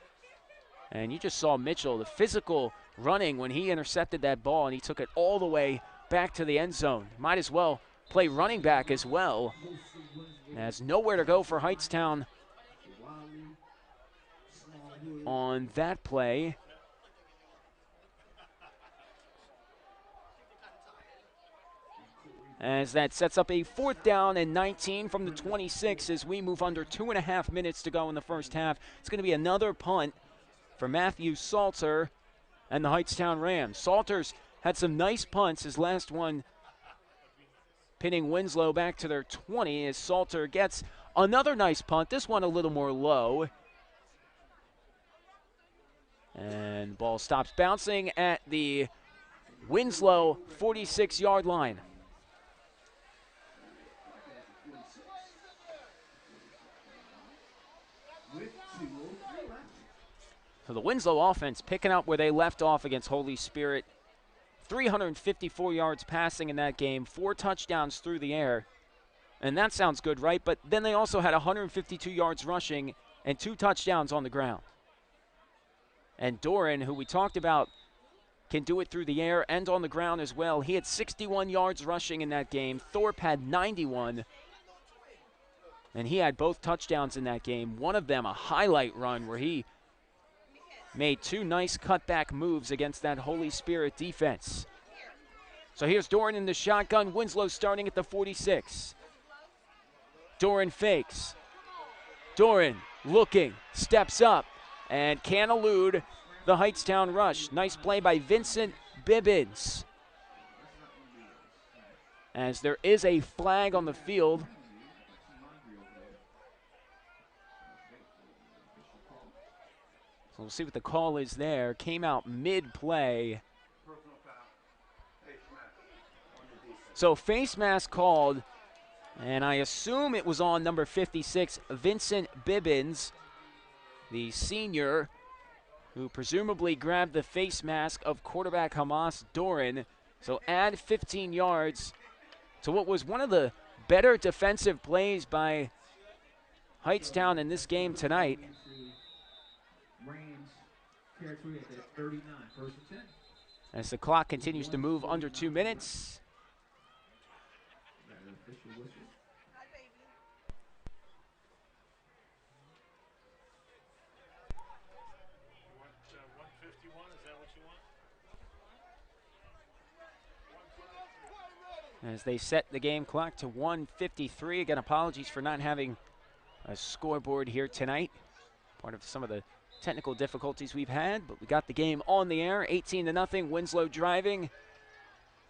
And you just saw Mitchell, the physical running when he intercepted that ball, and he took it all the way back to the end zone. Might as well play running back as well. Has nowhere to go for Hightstown on that play. As that sets up a 4th down and 19 from the 26 as we move under 2.5 minutes to go in the first half. It's going to be another punt for Matthew Salter and the Hightstown Rams. Salter's had some nice punts. His last one pinning Winslow back to their 20 as Salter gets another nice punt. This one a little more low. And ball stops bouncing at the Winslow 46-yard line. So the Winslow offense picking up where they left off against Holy Spirit. 354 yards passing in that game, 4 touchdowns through the air. And that sounds good, right? But then they also had 152 yards rushing and 2 touchdowns on the ground. And Doran, who we talked about, can do it through the air and on the ground as well. He had 61 yards rushing in that game. Thorpe had 91. And he had both touchdowns in that game. One of them a highlight run where he made 2 nice cutback moves against that Holy Spirit defense. So here's Doran in the shotgun. Winslow starting at the 46. Doran fakes. Doran looking, steps up, and can't elude the Hightstown rush. Nice play by Vincent Bibbins. As there is a flag on the field. So we'll see what the call is there. Came out mid-play. So face mask called, and I assume it was on number 56, Vincent Bibbins, the senior, who presumably grabbed the face mask of quarterback Hamas Doran. So add 15 yards to what was one of the better defensive plays by Hightstown in this game tonight.
Rams territory at the 39, 1st and 10.
As the clock continues to move under 2 minutes. as they set the game clock to 1:53. Again, apologies for not having a scoreboard here tonight. Part of some of the technical difficulties we've had, but we got the game on the air. 18-0, Winslow driving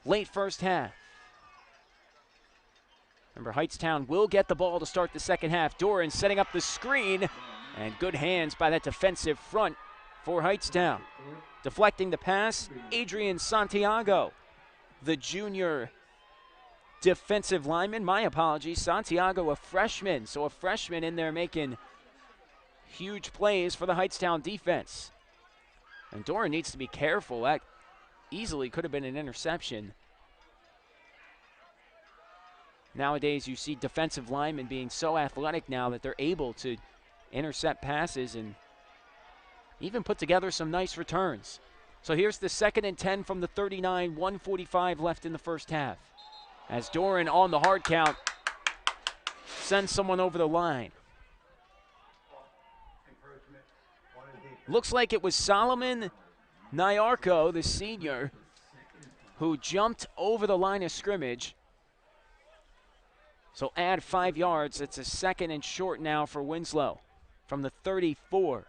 late first half. Remember, Hightstown will get the ball to start the second half. Doran setting up the screen, and good hands by that defensive front for Hightstown. Deflecting the pass, Adrian Santiago, the junior defensive lineman. My apologies, Santiago, a freshman. So a freshman in there making huge plays for the Hightstown defense. And Doran needs to be careful. That easily could have been an interception. Nowadays, you see defensive linemen being so athletic now that they're able to intercept passes and even put together some nice returns. So here's the 2nd and 10 from the 39, 1:45 left in the first half. As Doran on the hard count sends someone over the line. Looks like it was Solomon Nyarko, the senior, who jumped over the line of scrimmage. So add 5 yards. It's a 2nd and short now for Winslow from the 34.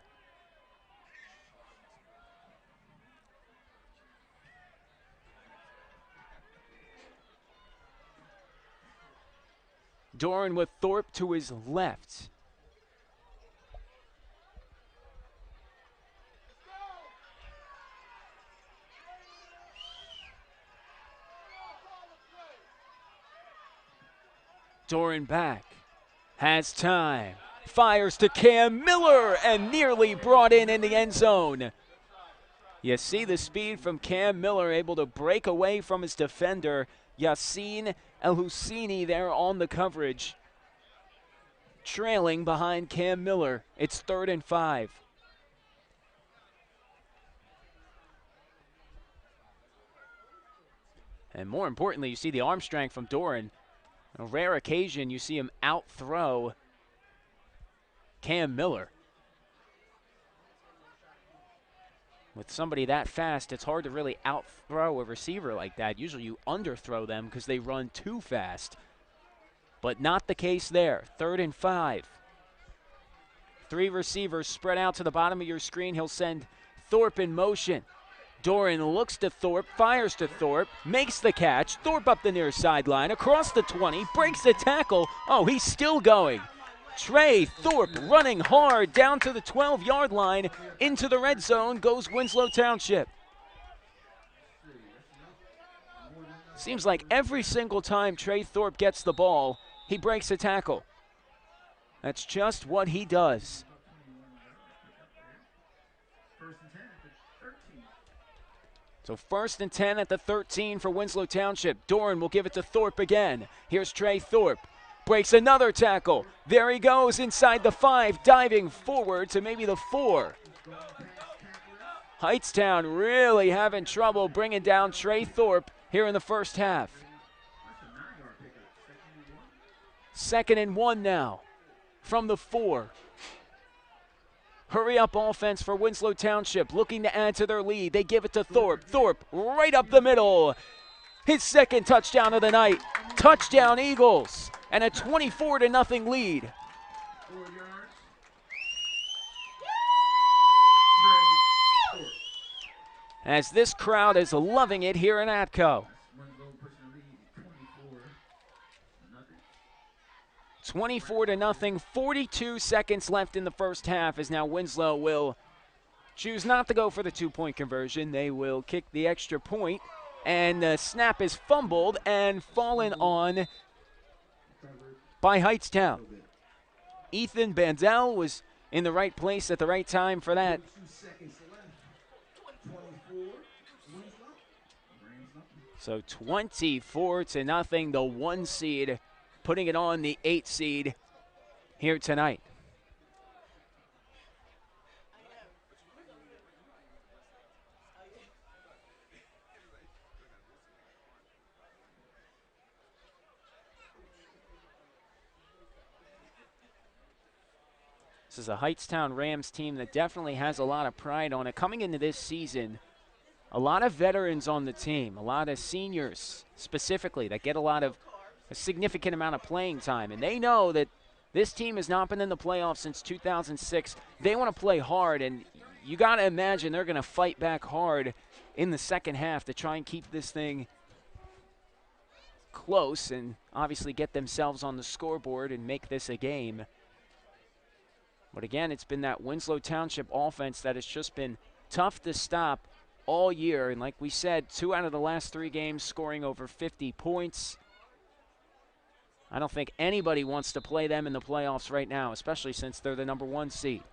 Doran with Thorpe to his left. Doran back, has time, fires to Cam Miller, and nearly brought in the end zone. You see the speed from Cam Miller, able to break away from his defender, Yassine El-Husseini, there on the coverage. Trailing behind Cam Miller. It's 3rd and 5. And more importantly, you see the arm strength from Doran. A rare occasion you see him out-throw Cam Miller. With somebody that fast, it's hard to really out-throw a receiver like that. Usually you underthrow them because they run too fast. But not the case there. 3rd and 5. 3 receivers spread out to the bottom of your screen. He'll send Thorpe in motion. Doran looks to Thorpe, fires to Thorpe, makes the catch. Thorpe up the near sideline, across the 20, breaks the tackle. Oh, he's still going. Trey Thorpe running hard down to the 12-yard line. Into the red zone goes Winslow Township. Seems like every single time Trey Thorpe gets the ball, he breaks a tackle. That's just what he does. So 1st and 10 at the 13 for Winslow Township. Doran will give it to Thorpe again. Here's Trey Thorpe. Breaks another tackle. There he goes inside the 5, diving forward to maybe the 4. Hightstown really having trouble bringing down Trey Thorpe here in the first half. 2nd and 1 now from the 4. Hurry up offense for Winslow Township, looking to add to their lead. They give it to Thorpe. Thorpe right up the middle. His 2nd touchdown of the night. Touchdown Eagles, and a 24-0 lead. As this crowd is loving it here in Atco. 24-0, 42 seconds left in the first half, as now Winslow will choose not to go for the 2-point conversion. They will kick the extra point, and the snap is fumbled and fallen on by Hightstown. Ethan Bandel was in the right place at the right time for that. So 24-0, the 1 seed putting it on the 8 seed here tonight. This is a Hightstown Rams team that definitely has a lot of pride on it. Coming into this season, a lot of veterans on the team, a lot of seniors specifically that get a significant amount of playing time. And they know that this team has not been in the playoffs since 2006. They want to play hard, and you got to imagine they're going to fight back hard in the second half to try and keep this thing close and obviously get themselves on the scoreboard and make this a game. But again, it's been that Winslow Township offense that has just been tough to stop all year. And like we said, 2 out of the last 3 games scoring over 50 points. I don't think anybody wants to play them in the playoffs right now, especially since they're the number 1 seed.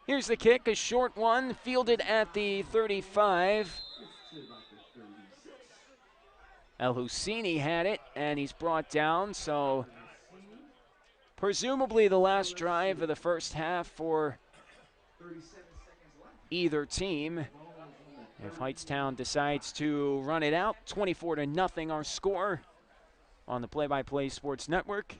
Here's the kick, a short one, fielded at the 35. El Husseini had it, and he's brought down, so presumably the last drive of the first half for either team. If Hightstown decides to run it out, 24-0 our score on the Play-by-Play Sports Network.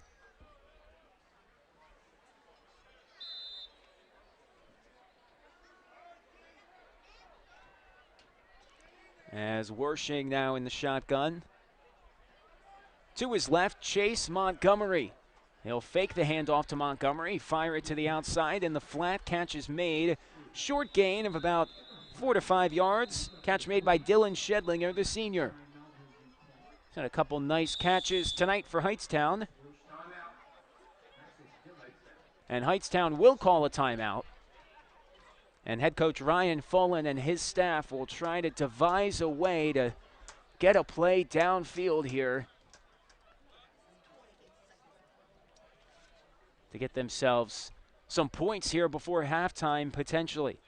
As Wershing now in the shotgun. To his left, Chase Montgomery. He'll fake the handoff to Montgomery, fire it to the outside, and the flat catch is made. Short gain of about 4 to 5 yards. Catch made by Dylan Shedlinger, the senior. He's had a couple nice catches tonight for Hightstown. And Hightstown will call a timeout. And head coach Ryan Fullen and his staff will try to devise a way to get a play downfield here to get themselves some points here before halftime, potentially.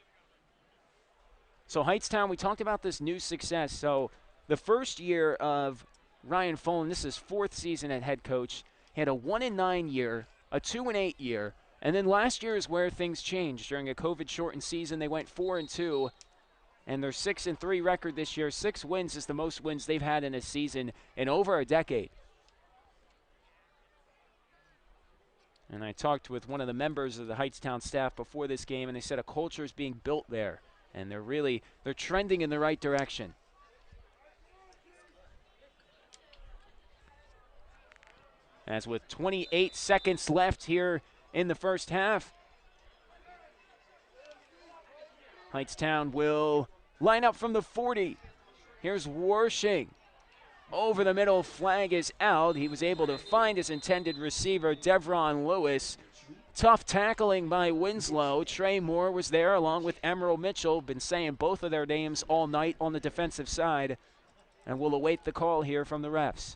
So Hightstown, we talked about this new success. So the first year of Ryan Fullen, this is 4th season at head coach. He had a 1-9 year, a 2-8 year, and then last year is where things changed. During a COVID-shortened season, they went 4-2, and their 6-3 record this year. 6 wins is the most wins they've had in a season in over a decade. And I talked with one of the members of the Hightstown staff before this game, and they said a culture is being built there, and they're trending in the right direction. As with 28 seconds left here in the first half, Hightstown will line up from the 40. Here's Wershing. Over the middle, flag is out. He was able to find his intended receiver, Devron Lewis. Tough tackling by Winslow. Trey Moore was there along with Emerald Mitchell. Been saying both of their names all night on the defensive side. And we'll await the call here from the refs.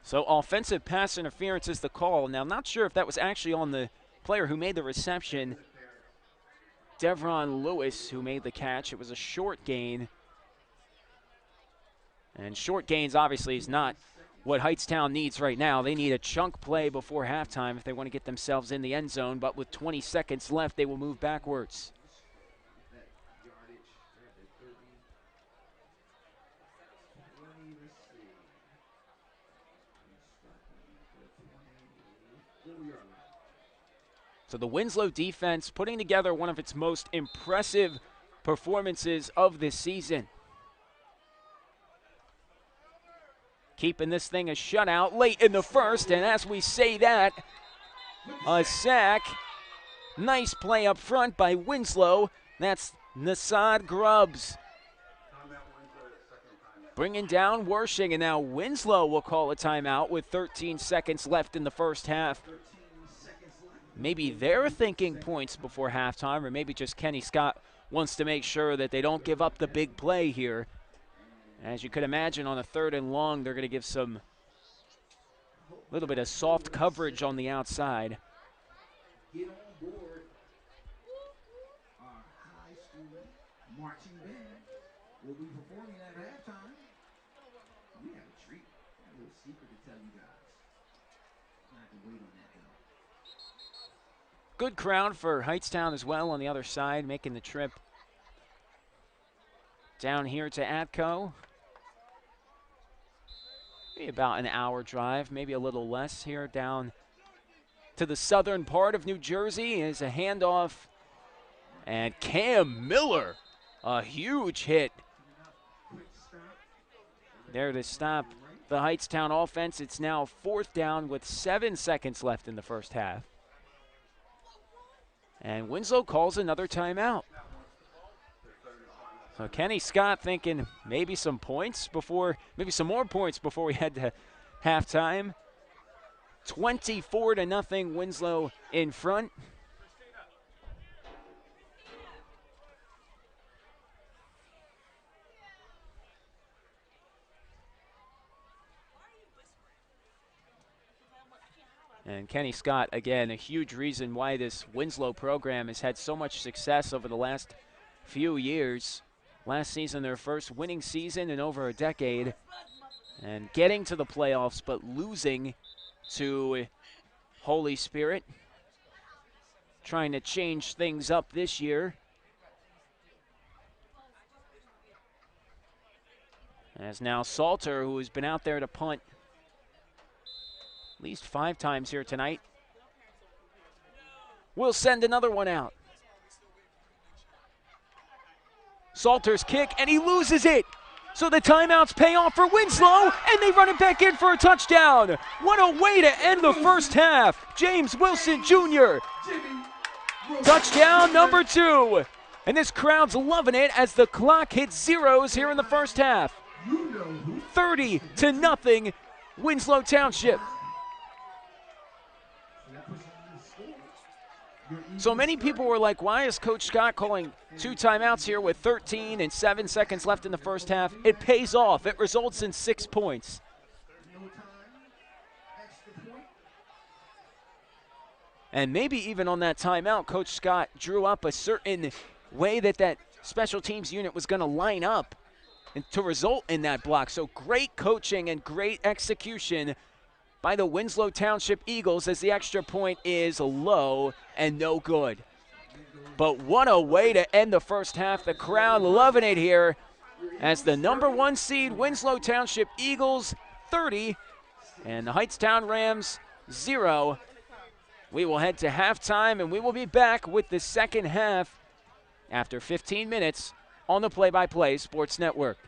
So offensive pass interference is the call. Now, I'm not sure if that was actually on the player who made the reception, Devron Lewis, who made the catch. It was a short gain. And short gains obviously is not what Hightstown needs right now. They need a chunk play before halftime if they want to get themselves in the end zone. But with 20 seconds left, they will move backwards. So the Winslow defense putting together one of its most impressive performances of this season. Keeping this thing a shutout late in the first, and as we say that, a sack. Nice play up front by Winslow. That's Nasad Grubbs. Bringing down Wershing, and now Winslow will call a timeout with 13 seconds left in the first half. Maybe they're thinking points before halftime, or maybe just Kenny Scott wants to make sure that they don't give up the big play here. As you could imagine, on a 3rd and long, they're going to give some little bit of soft coverage on the outside.
Get on board. Our high school marching band will be performing at halftime. We have a treat, a little secret to tell you guys. I have to wait on that though.
Good crowd for Hightstown as well on the other side, making the trip down here to Atco. maybe about an hour drive, maybe a little less here down to the southern part of New Jersey. Is a handoff. And Cam Miller, a huge hit there to stop the Hightstown offense. It's now 4th down with 7 seconds left in the first half. And Winslow calls another timeout. So Kenny Scott thinking maybe some more points before we head to halftime. 24-0, Winslow in front. And Kenny Scott, again, a huge reason why this Winslow program has had so much success over the last few years. Last season, their first winning season in over a decade. And getting to the playoffs, but losing to Holy Spirit. Trying to change things up this year. As now Salter, who has been out there to punt at least 5 times here tonight, will send another one out. Salter's kick, and he loses it. So the timeouts pay off for Winslow, and they run it back in for a touchdown. What a way to end the first half. James Wilson Jr. Touchdown number 2. And this crowd's loving it as the clock hits zeros here in the first half. 30-0, Winslow Township. So many people were like, why is Coach Scott calling 2 timeouts here with 13 and 7 seconds left in the first half? It pays off. It results in 6 points. And maybe even on that timeout, Coach Scott drew up a certain way that special teams unit was going to line up and to result in that block. So great coaching and great execution by the Winslow Township Eagles as the extra point is low and no good. But what a way to end the first half. The crowd loving it here as the number 1 seed Winslow Township Eagles 30 and the Hightstown Rams 0. We will head to halftime and we will be back with the second half after 15 minutes on the Play-by-Play Sports Network.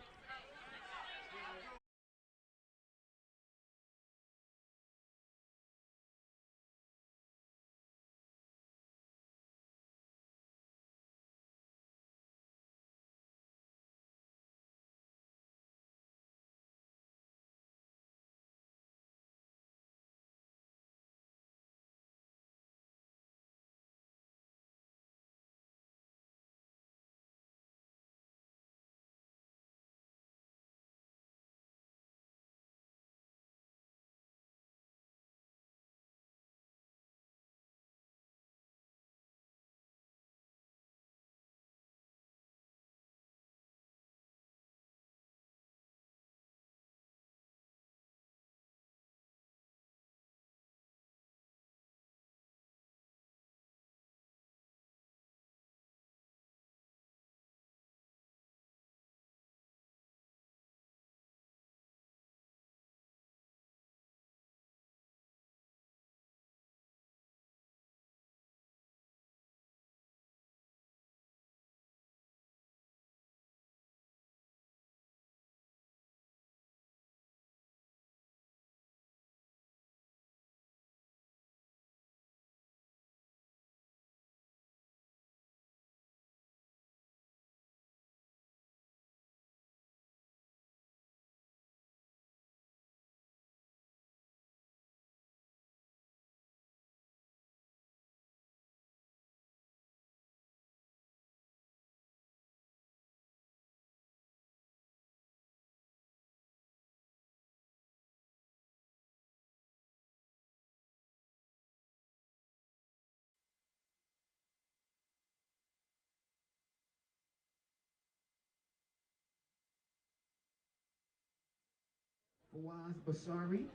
Fawaz Basari,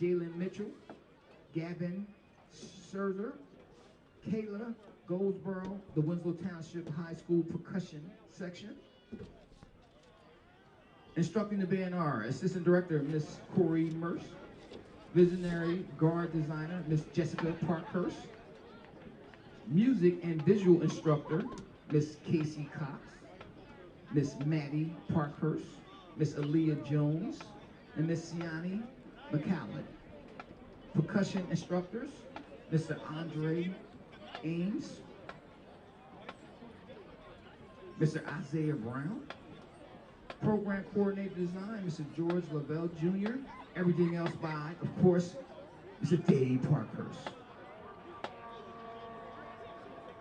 Jalen Mitchell, Gavin Scherzer, Kayla Goldsboro, the Winslow Township High School Percussion Section. Instructing the band are Assistant Director, Miss Corey Merce. Visionary Guard Designer, Miss Jessica Parkhurst. Music and Visual Instructor, Miss Casey Cox. Miss Maddie Parkhurst. Miss Aaliyah Jones. And Miss Siani McCallum. Percussion Instructors, Mr. Andre Ames. Mr. Isaiah Brown. Program Coordinator Design, Mr. George Lavelle Jr. Everything else by, of course, Mr. Dave Parkhurst.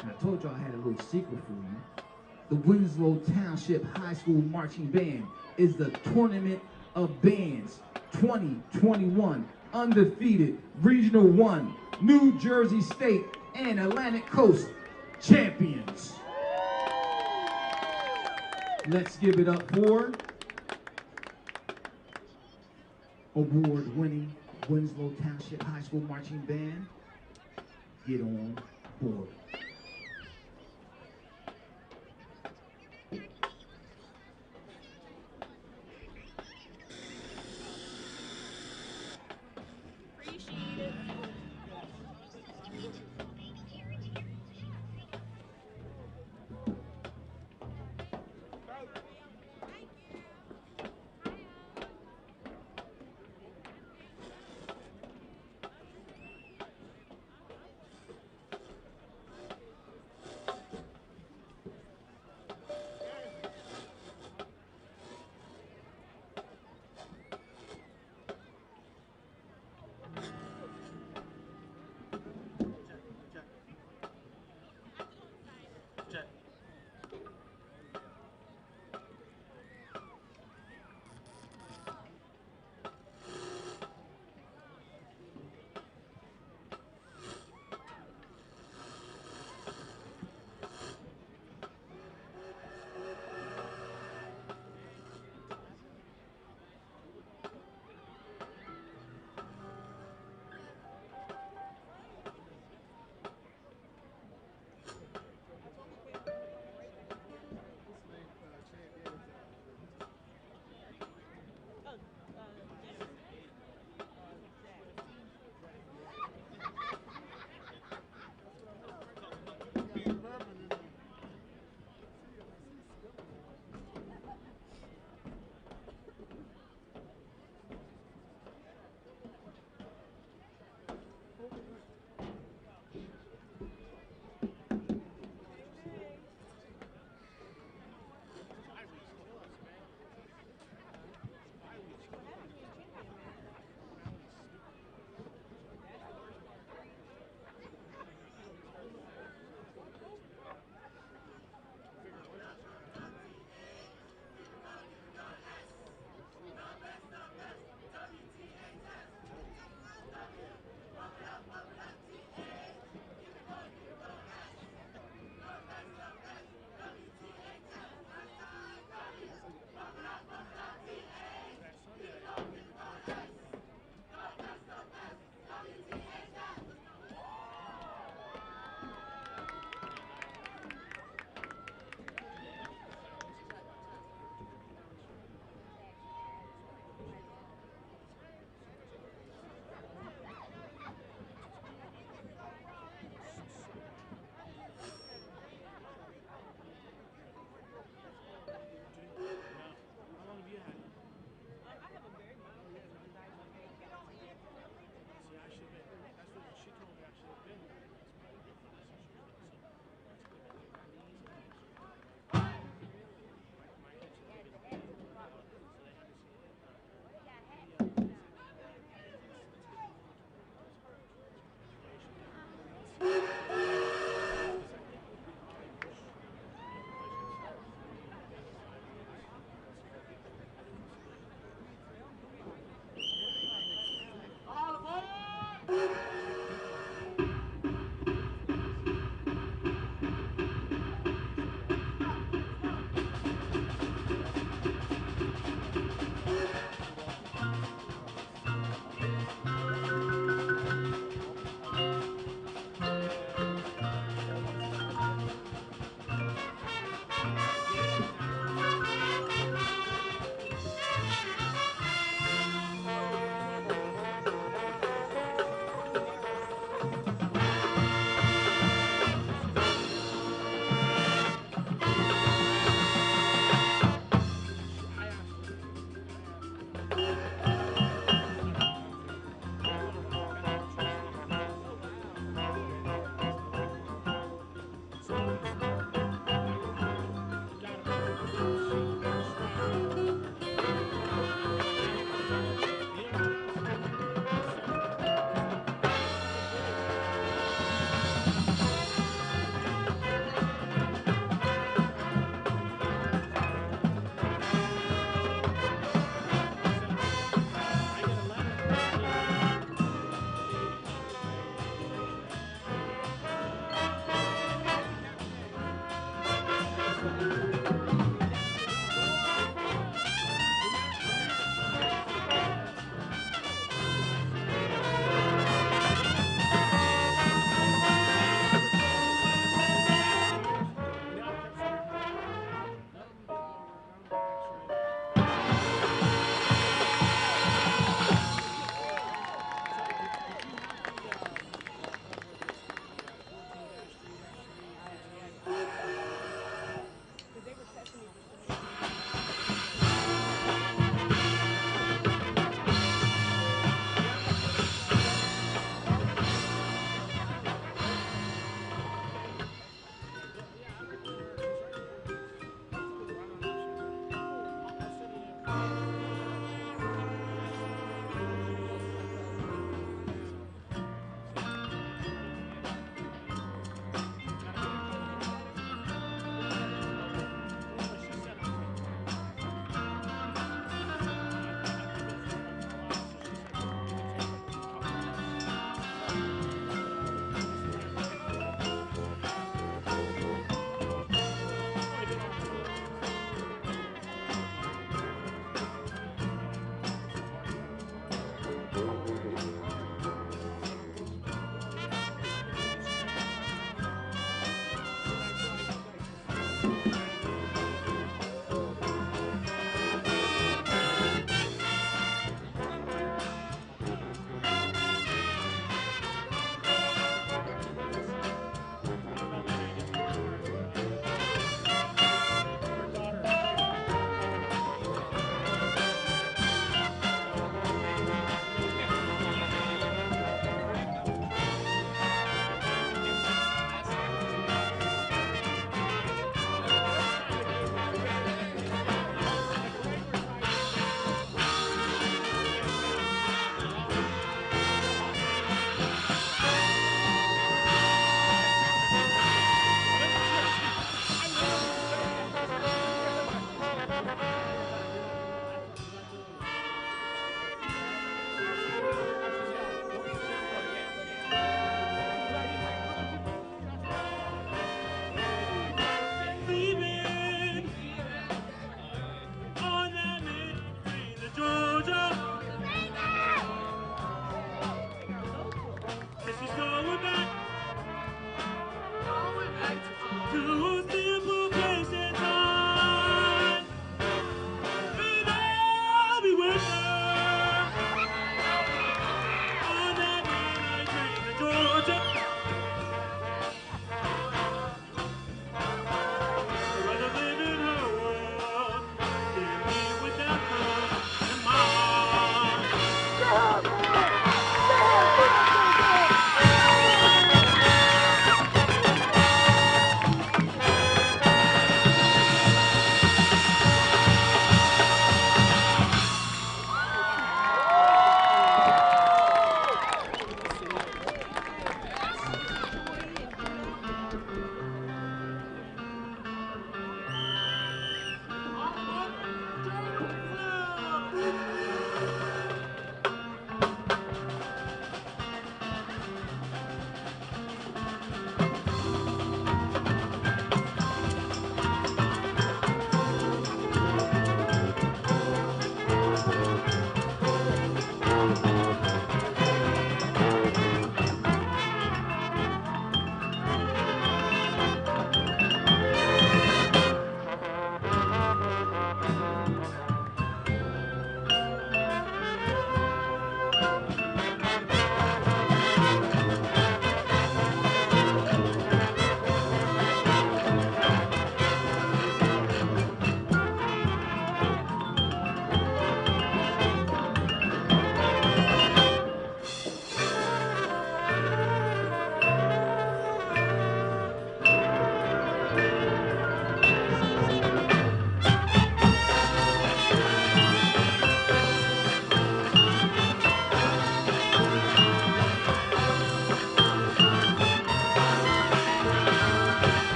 And I told y'all I had a little secret for you. The Winslow Township High School Marching Band is the Tournament of Bands 2021 undefeated Regional 1 New Jersey State and Atlantic Coast champions. Let's give it up for award-winning Winslow Township High School Marching Band. Get on board.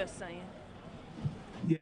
Just saying.
Yeah.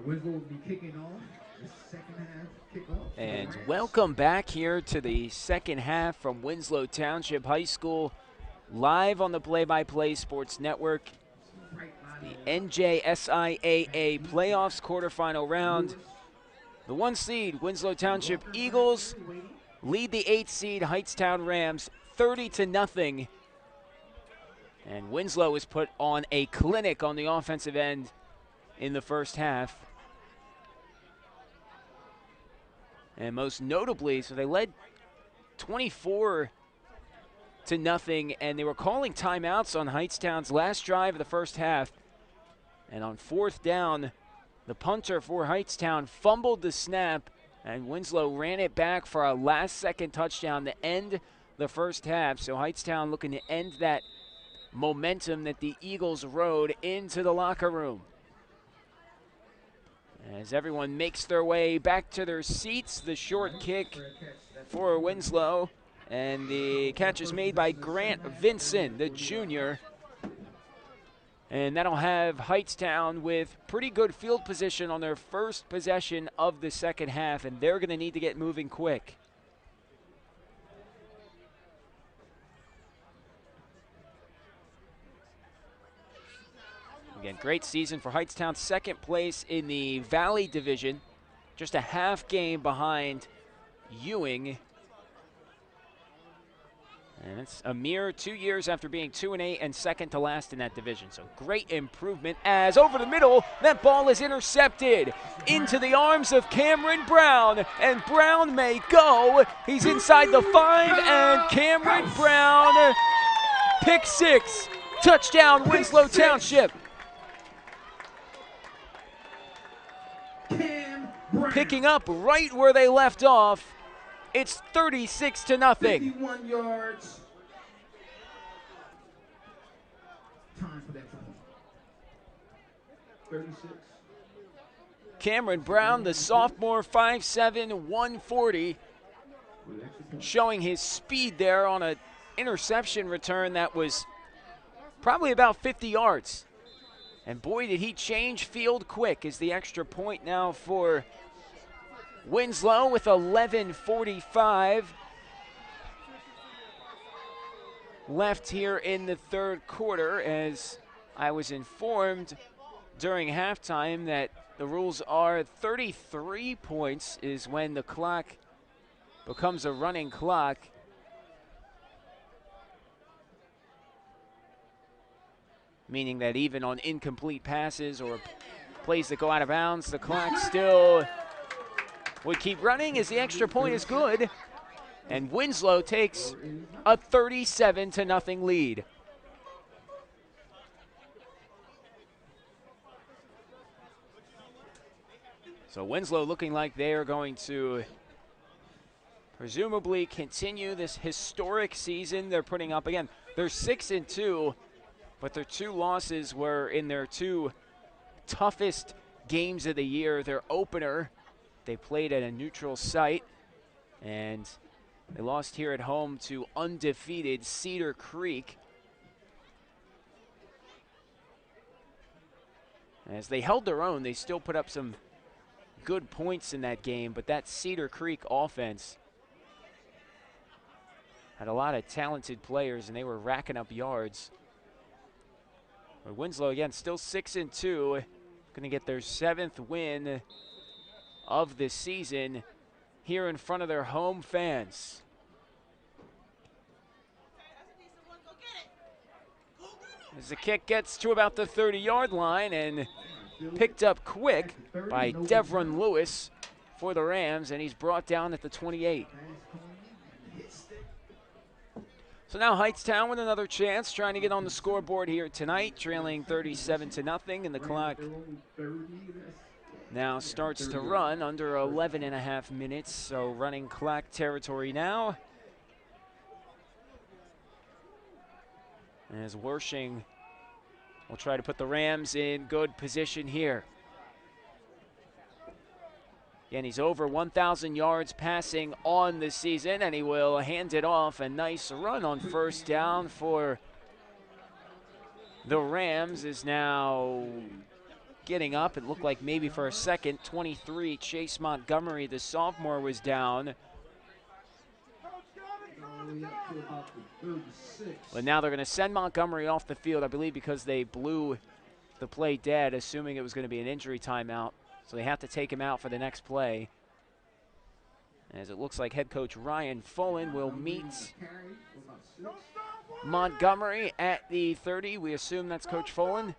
Winslow will be kicking off the second half kickoff.
And welcome back here to the second half from Winslow Township High School, live on the Play-by-Play Sports Network. The NJSIAA Playoffs quarterfinal round. The 1 seed Winslow Township Eagles lead the 8 seed Hightstown Rams 30-0. And Winslow has put on a clinic on the offensive end in the first half. And most notably, so they led 24-0, and they were calling timeouts on Hightstown's last drive of the first half. And on 4th down, the punter for Hightstown fumbled the snap, and Winslow ran it back for a last-second touchdown to end the first half. So Hightstown looking to end that momentum that the Eagles rode into the locker room. As everyone makes their way back to their seats, the short kick for Winslow, and the catch is made by Grant Vinson, the junior. And that'll have Hightstown with pretty good field position on their first possession of the second half, and they're going to need to get moving quick. Again, great season for Hightstown, second place in the Valley Division, just a half game behind Ewing. And it's a mere 2 years after being 2-8 and second to last in that division. So great improvement as over the middle, that ball is intercepted into the arms of Cameron Brown. And Brown may go. He's inside the 5, and Cameron Brown, pick 6. Touchdown, Winslow Township. Picking up right where they left off. It's 36-0.
51 yards. Time for that time. 36.
Cameron Brown, the sophomore, 5'7", 140, showing his speed there on an interception return that was probably about 50 yards. And boy, did he change field quick. Is the extra point now for Winslow with 11:45 left here in the third quarter, as I was informed during halftime that the rules are 33 points is when the clock becomes a running clock. Meaning that even on incomplete passes or plays that go out of bounds, the clock still would keep running as the extra point is good. And Winslow takes a 37-0 lead. So Winslow looking like they are going to presumably continue this historic season they're putting up. Again, they're 6-2, but their 2 losses were in their 2 toughest games of the year. Their opener, they played at a neutral site, and they lost here at home to undefeated Cedar Creek. As they held their own, they still put up some good points in that game, but that Cedar Creek offense had a lot of talented players, and they were racking up yards. But Winslow, again, still 6-2, going to get their 7th win of the season here in front of their home fans. As the kick gets to about the 30-yard line and picked up quick by Devron Lewis for the Rams, and he's brought down at the 28. So now Hightstown with another chance, trying to get on the scoreboard here tonight, trailing 37-0, and the clock now starts to run under 11.5 minutes, so running clock territory now. As Wershing will try to put the Rams in good position here. Again, he's over 1,000 yards passing on the season, and he will hand it off. A nice run on first down for the Rams is now getting up. It looked like maybe for a second, 23, Chase Montgomery, the sophomore, was down. But now they're going to send Montgomery off the field, I believe, because they blew the play dead, assuming it was going to be an injury timeout. So they have to take him out for the next play. As it looks like head coach Ryan Fullen will meet Montgomery at the 30. We assume that's Coach Fullen.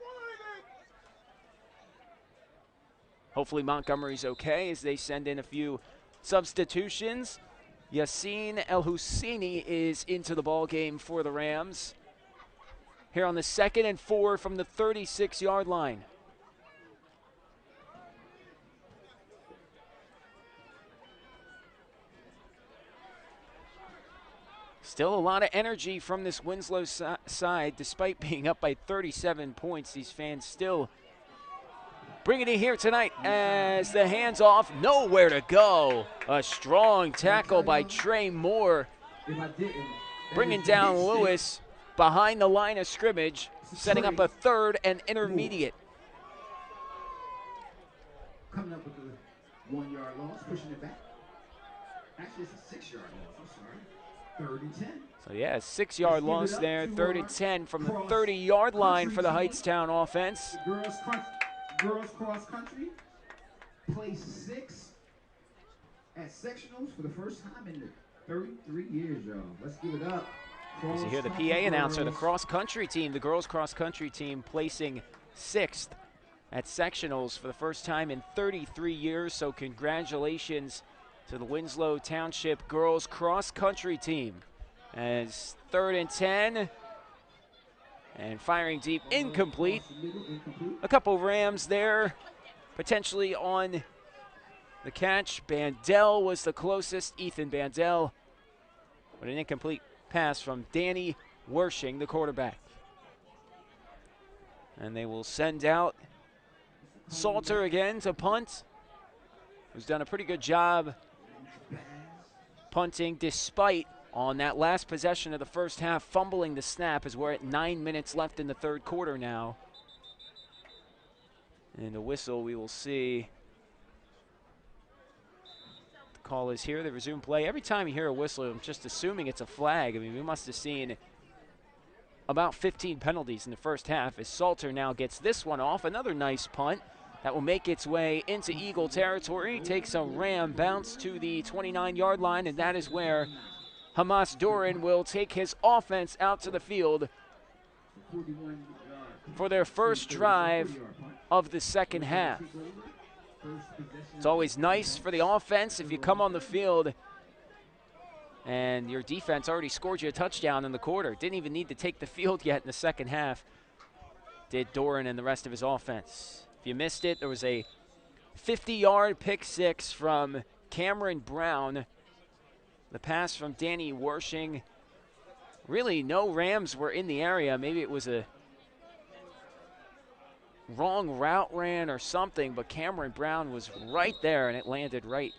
Hopefully Montgomery's okay as they send in a few substitutions. Yassine El-Husseini is into the ball game for the Rams. Here on the 2nd and 4 from the 36-yard line. Still a lot of energy from this Winslow side. Despite being up by 37 points, these fans still bring it in here tonight as the hands off. Nowhere to go. A strong tackle by Trey Moore, bringing down Lewis behind the line of scrimmage, setting up a 3rd and intermediate.
Coming up with the 1-yard loss, pushing it back. Actually, it's a 6-yard loss. I'm sorry. 3rd and 10.
So yeah, a 6-yard loss there. 3rd and 10 from the 30-yard line for the Hightstown offense.
Girls cross country placed 6th at sectionals for the first time in 33 years, y'all. Let's give it up.
As you hear the PA announcer, the cross country team, the girls cross country team, placing 6th at sectionals for the first time in 33 years. So congratulations to the Winslow Township girls cross country team. As 3rd and 10. And firing deep, incomplete. A couple Rams there, potentially on the catch. Bandel was the closest, Ethan Bandel. But an incomplete pass from Danny Wershing, the quarterback. And they will send out Salter again to punt, who's done a pretty good job punting despite, on that last possession of the first half, fumbling the snap, as we're at 9 minutes left in the 3rd quarter now. And the whistle, we will see. The call is here. They resume play. Every time you hear a whistle, I'm just assuming it's a flag. I mean, we must have seen about 15 penalties in the first half as Salter now gets this one off. Another nice punt that will make its way into Eagle territory. Takes a Ram bounce to the 29-yard line, and that is where Hamas Doran will take his offense out to the field for their first drive of the second half. It's always nice for the offense if you come on the field and your defense already scored you a touchdown in the quarter. Didn't even need to take the field yet in the second half, did Doran and the rest of his offense. If you missed it, there was a 50-yard pick six from Cameron Brown. The pass from Danny Wershing. Really, no Rams were in the area. Maybe it was a wrong route ran or something, but Cameron Brown was right there, and it landed right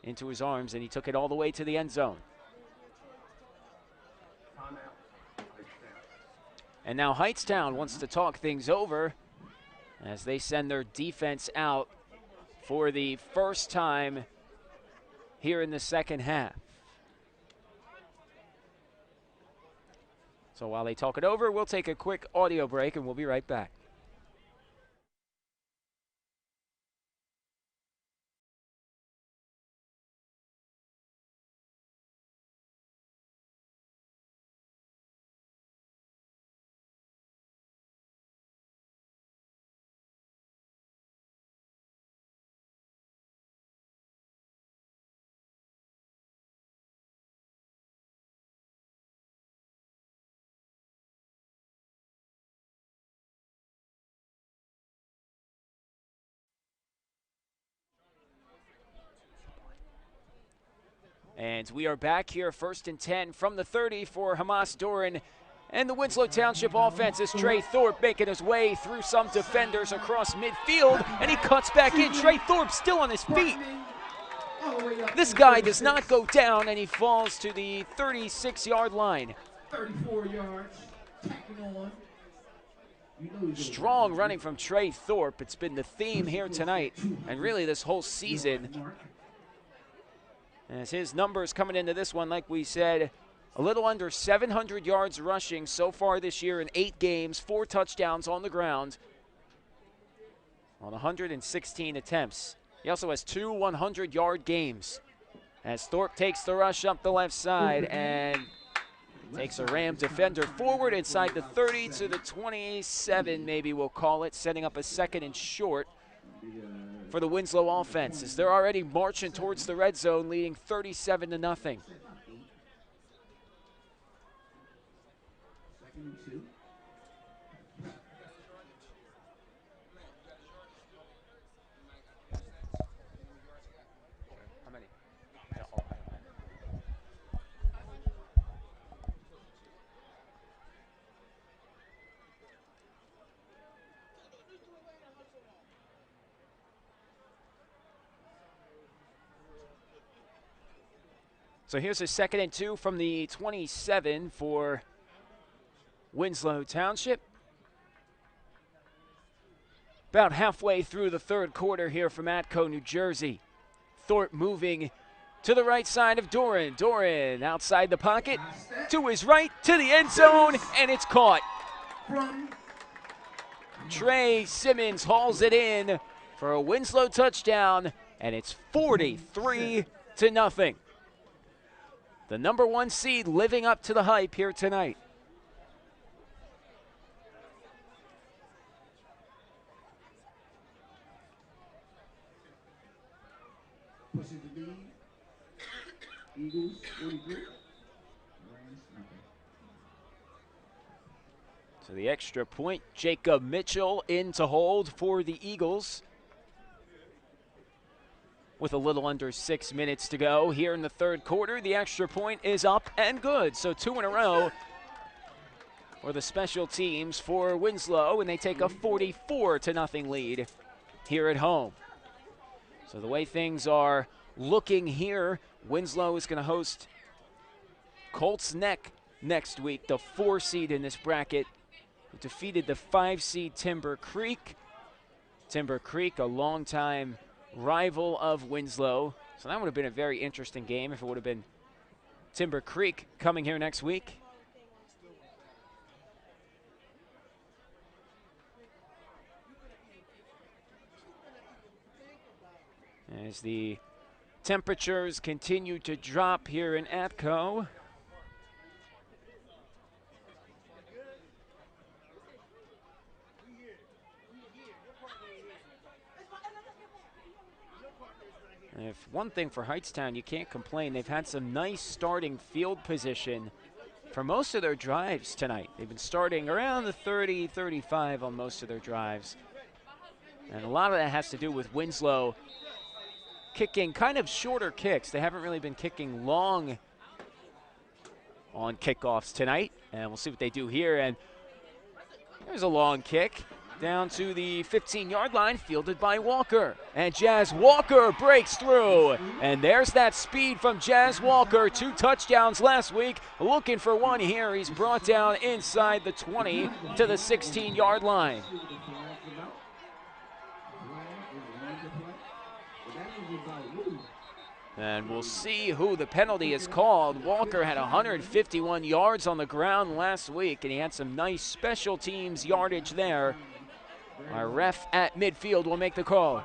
into his arms, and he took it all the way to the end zone. And now Hightstown wants to talk things over as they send their defense out for the first time here in the second half. So while they talk it over, we'll take a quick audio break, and we'll be right back. And we are back here, 1st and 10 from the 30 for Hamas Doran and the Winslow Township offense as Trey Thorpe making his way through some defenders across midfield, and he cuts back in. Trey Thorpe still on his feet. This guy does not go down, and he falls to the 36-yard line.
34 yards, tacking on.
Strong running from Trey Thorpe. It's been the theme here tonight and really this whole season. As his numbers coming into this one, like we said, a little under 700 yards rushing so far this year in 8 games, 4 touchdowns on the ground on 116 attempts. He also has 2 100-yard games as Thorpe takes the rush up the left side and takes a Ram defender forward inside the 30 to the 27, maybe we'll call it, setting up a 2nd and short for the Winslow offense as they're already marching towards the red zone, leading 37-0. So here's a 2nd and 2 from the 27 for Winslow Township. About halfway through the 3rd quarter here from Atco, New Jersey. Thorpe moving to the right side of Doran. Doran outside the pocket, to his right, to the end zone, and it's caught. Trey Simmons hauls it in for a Winslow touchdown, and it's 43-0. The number 1 seed living up to the hype here tonight.
Pushes the lead. Eagles 43.
So the extra point, Jacob Mitchell in to hold for the Eagles. With a little under 6 minutes to go here in the 3rd quarter, the extra point is up and good. So 2 in a row for the special teams for Winslow, and they take a 44-0 lead here at home. So the way things are looking here, Winslow is going to host Colts Neck next week, the 4 seed in this bracket, who defeated the 5 seed Timber Creek. Timber Creek, a longtime rival of Winslow. So that would have been a very interesting game if it would have been Timber Creek coming here next week. As the temperatures continue to drop here in Atco. If one thing for Hightstown, you can't complain. They've had some nice starting field position for most of their drives tonight. They've been starting around the 30, 35 on most of their drives. And a lot of that has to do with Winslow kicking kind of shorter kicks. They haven't really been kicking long on kickoffs tonight. And we'll see what they do here. And there's a long kick down to the 15-yard line, fielded by Walker. And Jazz Walker breaks through. And there's that speed from Jazz Walker. 2 touchdowns last week. Looking for one here. He's brought down inside the 20 to the 16-yard line. And we'll see who the penalty is called. Walker had 151 yards on the ground last week, and he had some nice special teams yardage there. Our ref at midfield will make the call.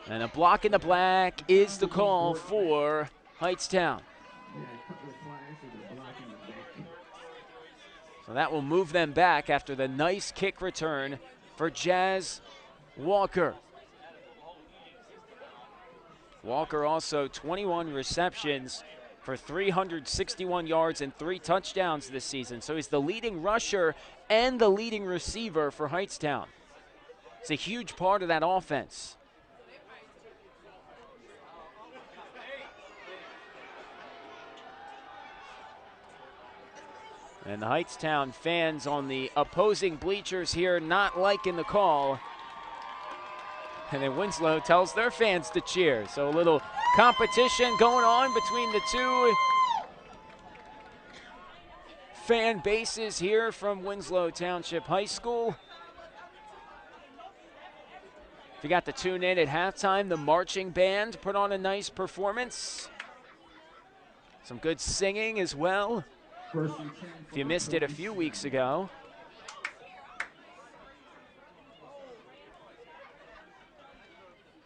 And a block in the black is the call for Hightstown. So that will move them back after the nice kick return for Jazz Walker. Walker also 21 receptions for 361 yards and 3 touchdowns this season. So he's the leading rusher and the leading receiver for Hightstown. It's a huge part of that offense. And the Hightstown fans on the opposing bleachers here not liking the call. And then Winslow tells their fans to cheer. So a little competition going on between the two fan bases here from Winslow Township High School. If you got to tune in at halftime, the marching band put on a nice performance. Some good singing as well. If you missed it a few weeks ago.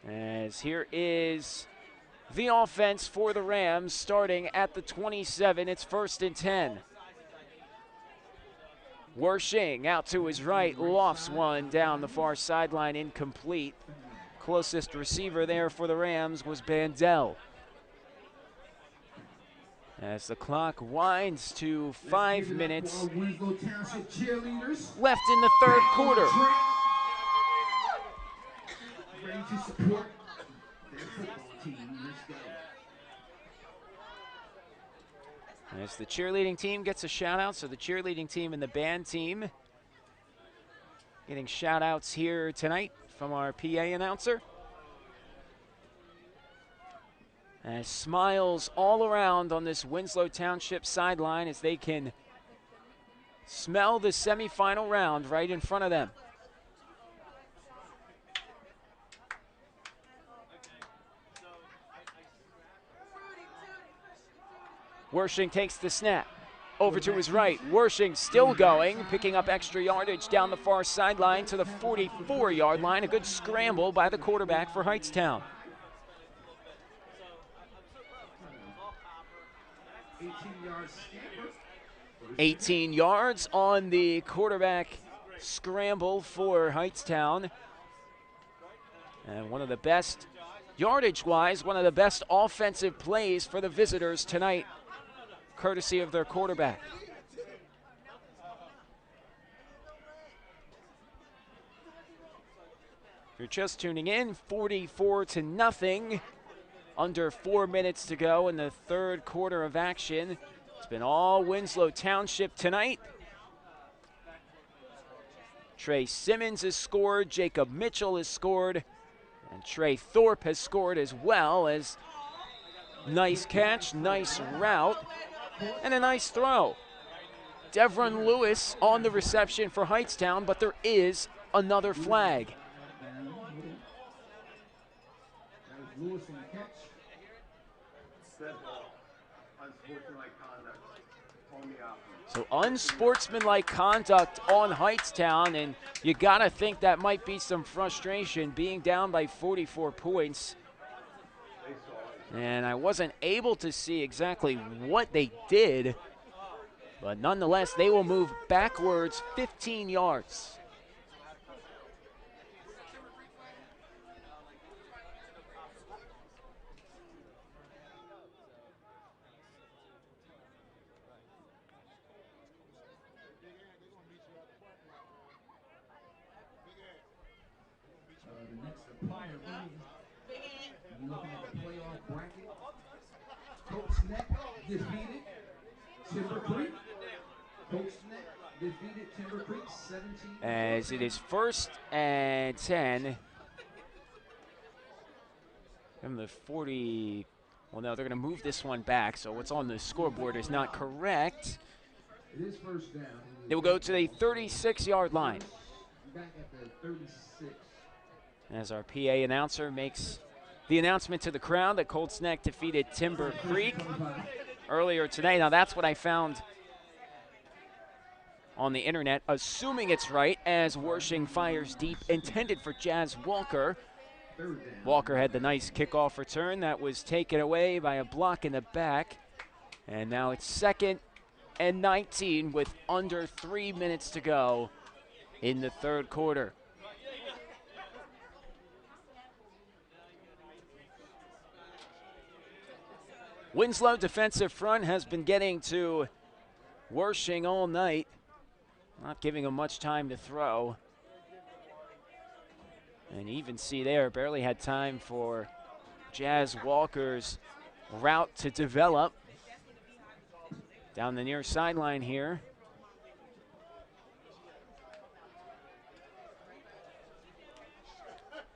As here is the offense for the Rams starting at the 27. It's 1st and 10. Wershing out to his right, lofts one down the far sideline, incomplete. Closest receiver there for the Rams was Bandel. As the clock winds to 5 minutes left in the 3rd quarter.
Ready to support their football team. Let's go.
As the cheerleading team gets a shout out, so the cheerleading team and the band team getting shout outs here tonight from our PA announcer. As smiles all around on this Winslow Township sideline as they can smell the semifinal round right in front of them. Wershing takes the snap. Over to his right. Wershing still going, picking up extra yardage down the far sideline to the 44-yard line. A good scramble by the quarterback for Hightstown. 18 yards on the quarterback scramble for Hightstown. And one of the best, yardage-wise, one of the best offensive plays for the visitors tonight, courtesy of their quarterback. If you're just tuning in, 44-0. Under 4 minutes to go in the 3rd quarter of action. It's been all Winslow Township tonight. Trey Simmons has scored, Jacob Mitchell has scored, and Trey Thorpe has scored as well. As nice catch, nice route, and a nice throw. Devron Lewis on the reception for Hightstown, but there is another flag.
Lewis on the catch.
So unsportsmanlike conduct on Hightstown, and you gotta think that might be some frustration being down by 44 points. And I wasn't able to see exactly what they did, but nonetheless, they will move backwards 15 yards.
Looking at the playoff bracket. Coach Neck defeated Timber Creek. Coach Neck defeated Timber Creek 17.
As it is 1st and 10. From the 40. Well, no, they're going to move this one back, so what's on the scoreboard is not correct.
It is 1st down.
They will go to the 36-yard line.
Back at the 36.
As our PA announcer makes the announcement to the crowd that Colts Neck defeated Timber Creek earlier today. Now that's what I found on the internet, assuming it's right, as Wershing fires deep, intended for Jazz Walker. Walker had the nice kickoff return that was taken away by a block in the back. And now it's 2nd and 19 with under 3 minutes to go in the 3rd quarter. Winslow defensive front has been getting to Wershing all night, not giving him much time to throw. And you even see there, barely had time for Jazz Walker's route to develop. Down the near sideline here.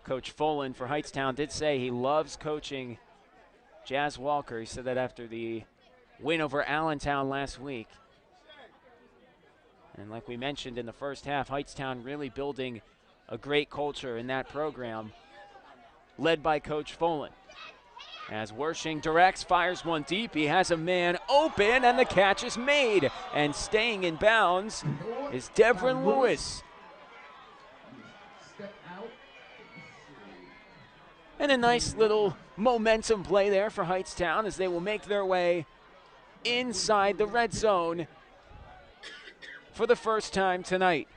Coach Folan for Hightstown did say he loves coaching Jazz Walker. He said that after the win over Allentown last week. And like we mentioned in the first half, Hightstown really building a great culture in that program, led by Coach Folan. As Wershing directs, fires one deep. He has a man open, and the catch is made. And staying in bounds is Devron Lewis.
Step out.
And a nice little momentum play there for Hightstown as they will make their way inside the red zone for the first time tonight.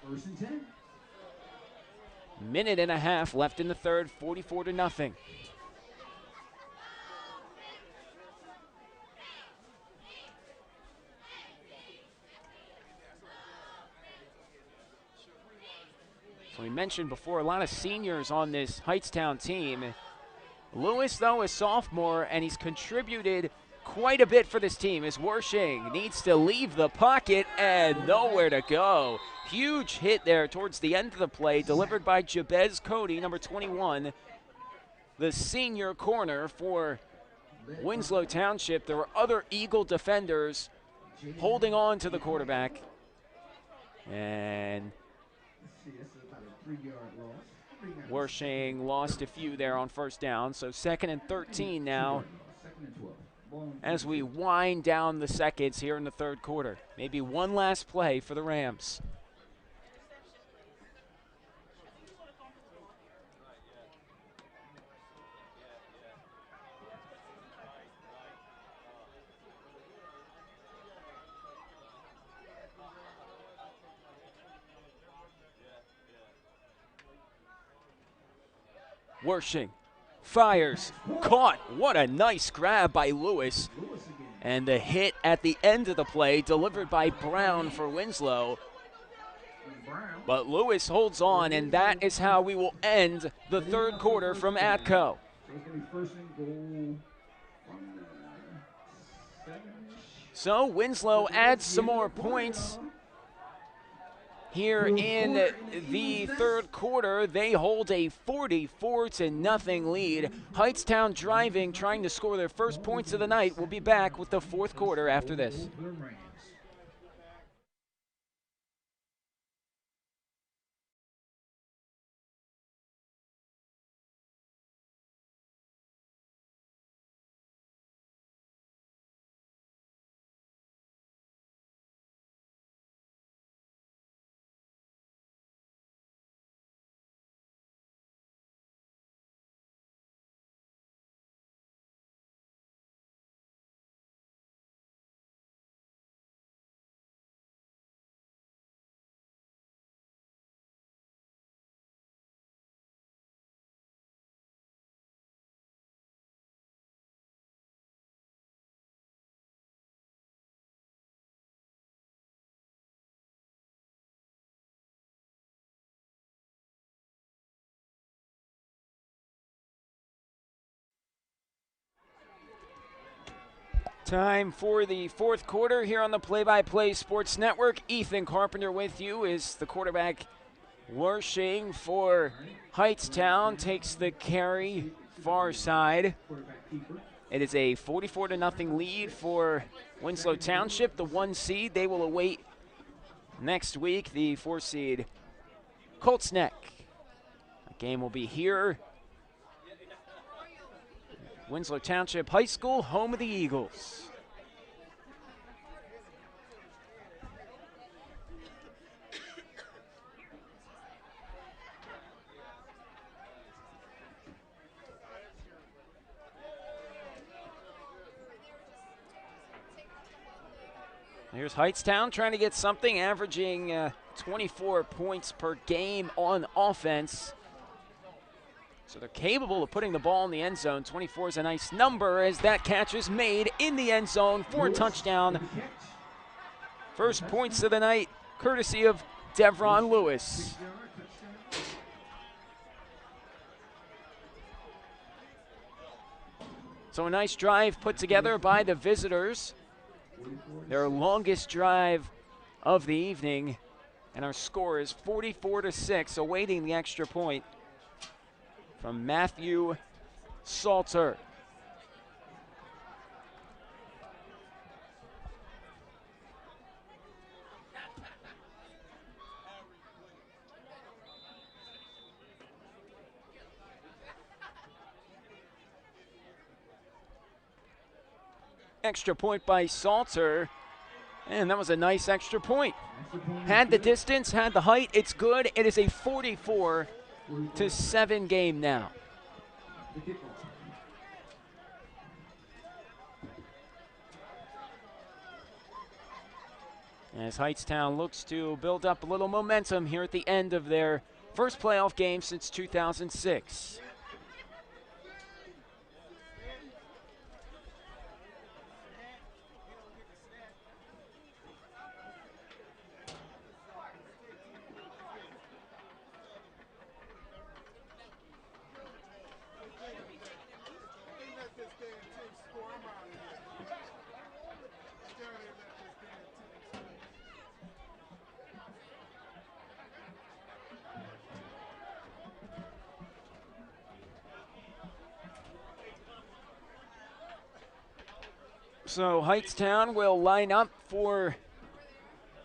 1st and 10.
Minute and a half left in the third, 44-0. So we mentioned before, a lot of seniors on this Hightstown team. Lewis, though, is sophomore, and he's contributed quite a bit for this team as Wershing needs to leave the pocket and nowhere to go. Huge hit there towards the end of the play, delivered by Jabez Cody, number 21, the senior corner for Winslow Township. There were other Eagle defenders holding on to the quarterback. And Wershing lost a few there on first down, so 2nd and 13 now as we wind down the seconds here in the third quarter. Maybe one last play for the Rams. Wershing fires, caught. What a nice grab by Lewis. And the hit at the end of the play delivered by Brown for Winslow. But Lewis holds on, and that is how we will end the third quarter from Atco. So Winslow adds some more points here in the third quarter. They hold a 44-0 lead. Hightstown driving, trying to score their first points of the night. We'll be back with the fourth quarter after this. Time for the fourth quarter here on the Play-by-Play Sports Network. Ethan Carpenter with you is the quarterback. Wershing for Hightstown takes the carry far side. It is a 44-0 lead for Winslow Township, the 1 seed. They will await next week the 4 seed Colts Neck. The game will be here. Winslow Township High School, home of the Eagles. Here's Hightstown trying to get something, averaging 24 points per game on offense. So they're capable of putting the ball in the end zone. 24 is a nice number as that catch is made in the end zone for a touchdown. First points of the night, courtesy of Devron Lewis. So a nice drive put together by the visitors. Their longest drive of the evening. And our score is 44-6, awaiting the extra point from Matthew Salter. Extra point by Salter. And that was a nice extra point.
Extra point is
Had the
good.
distance, had the height. It's good. It is a 44-7 game now.
The kickoff.
As Hightstown looks to build up a little momentum here at the end of their first playoff game since 2006. So Hightstown will line up for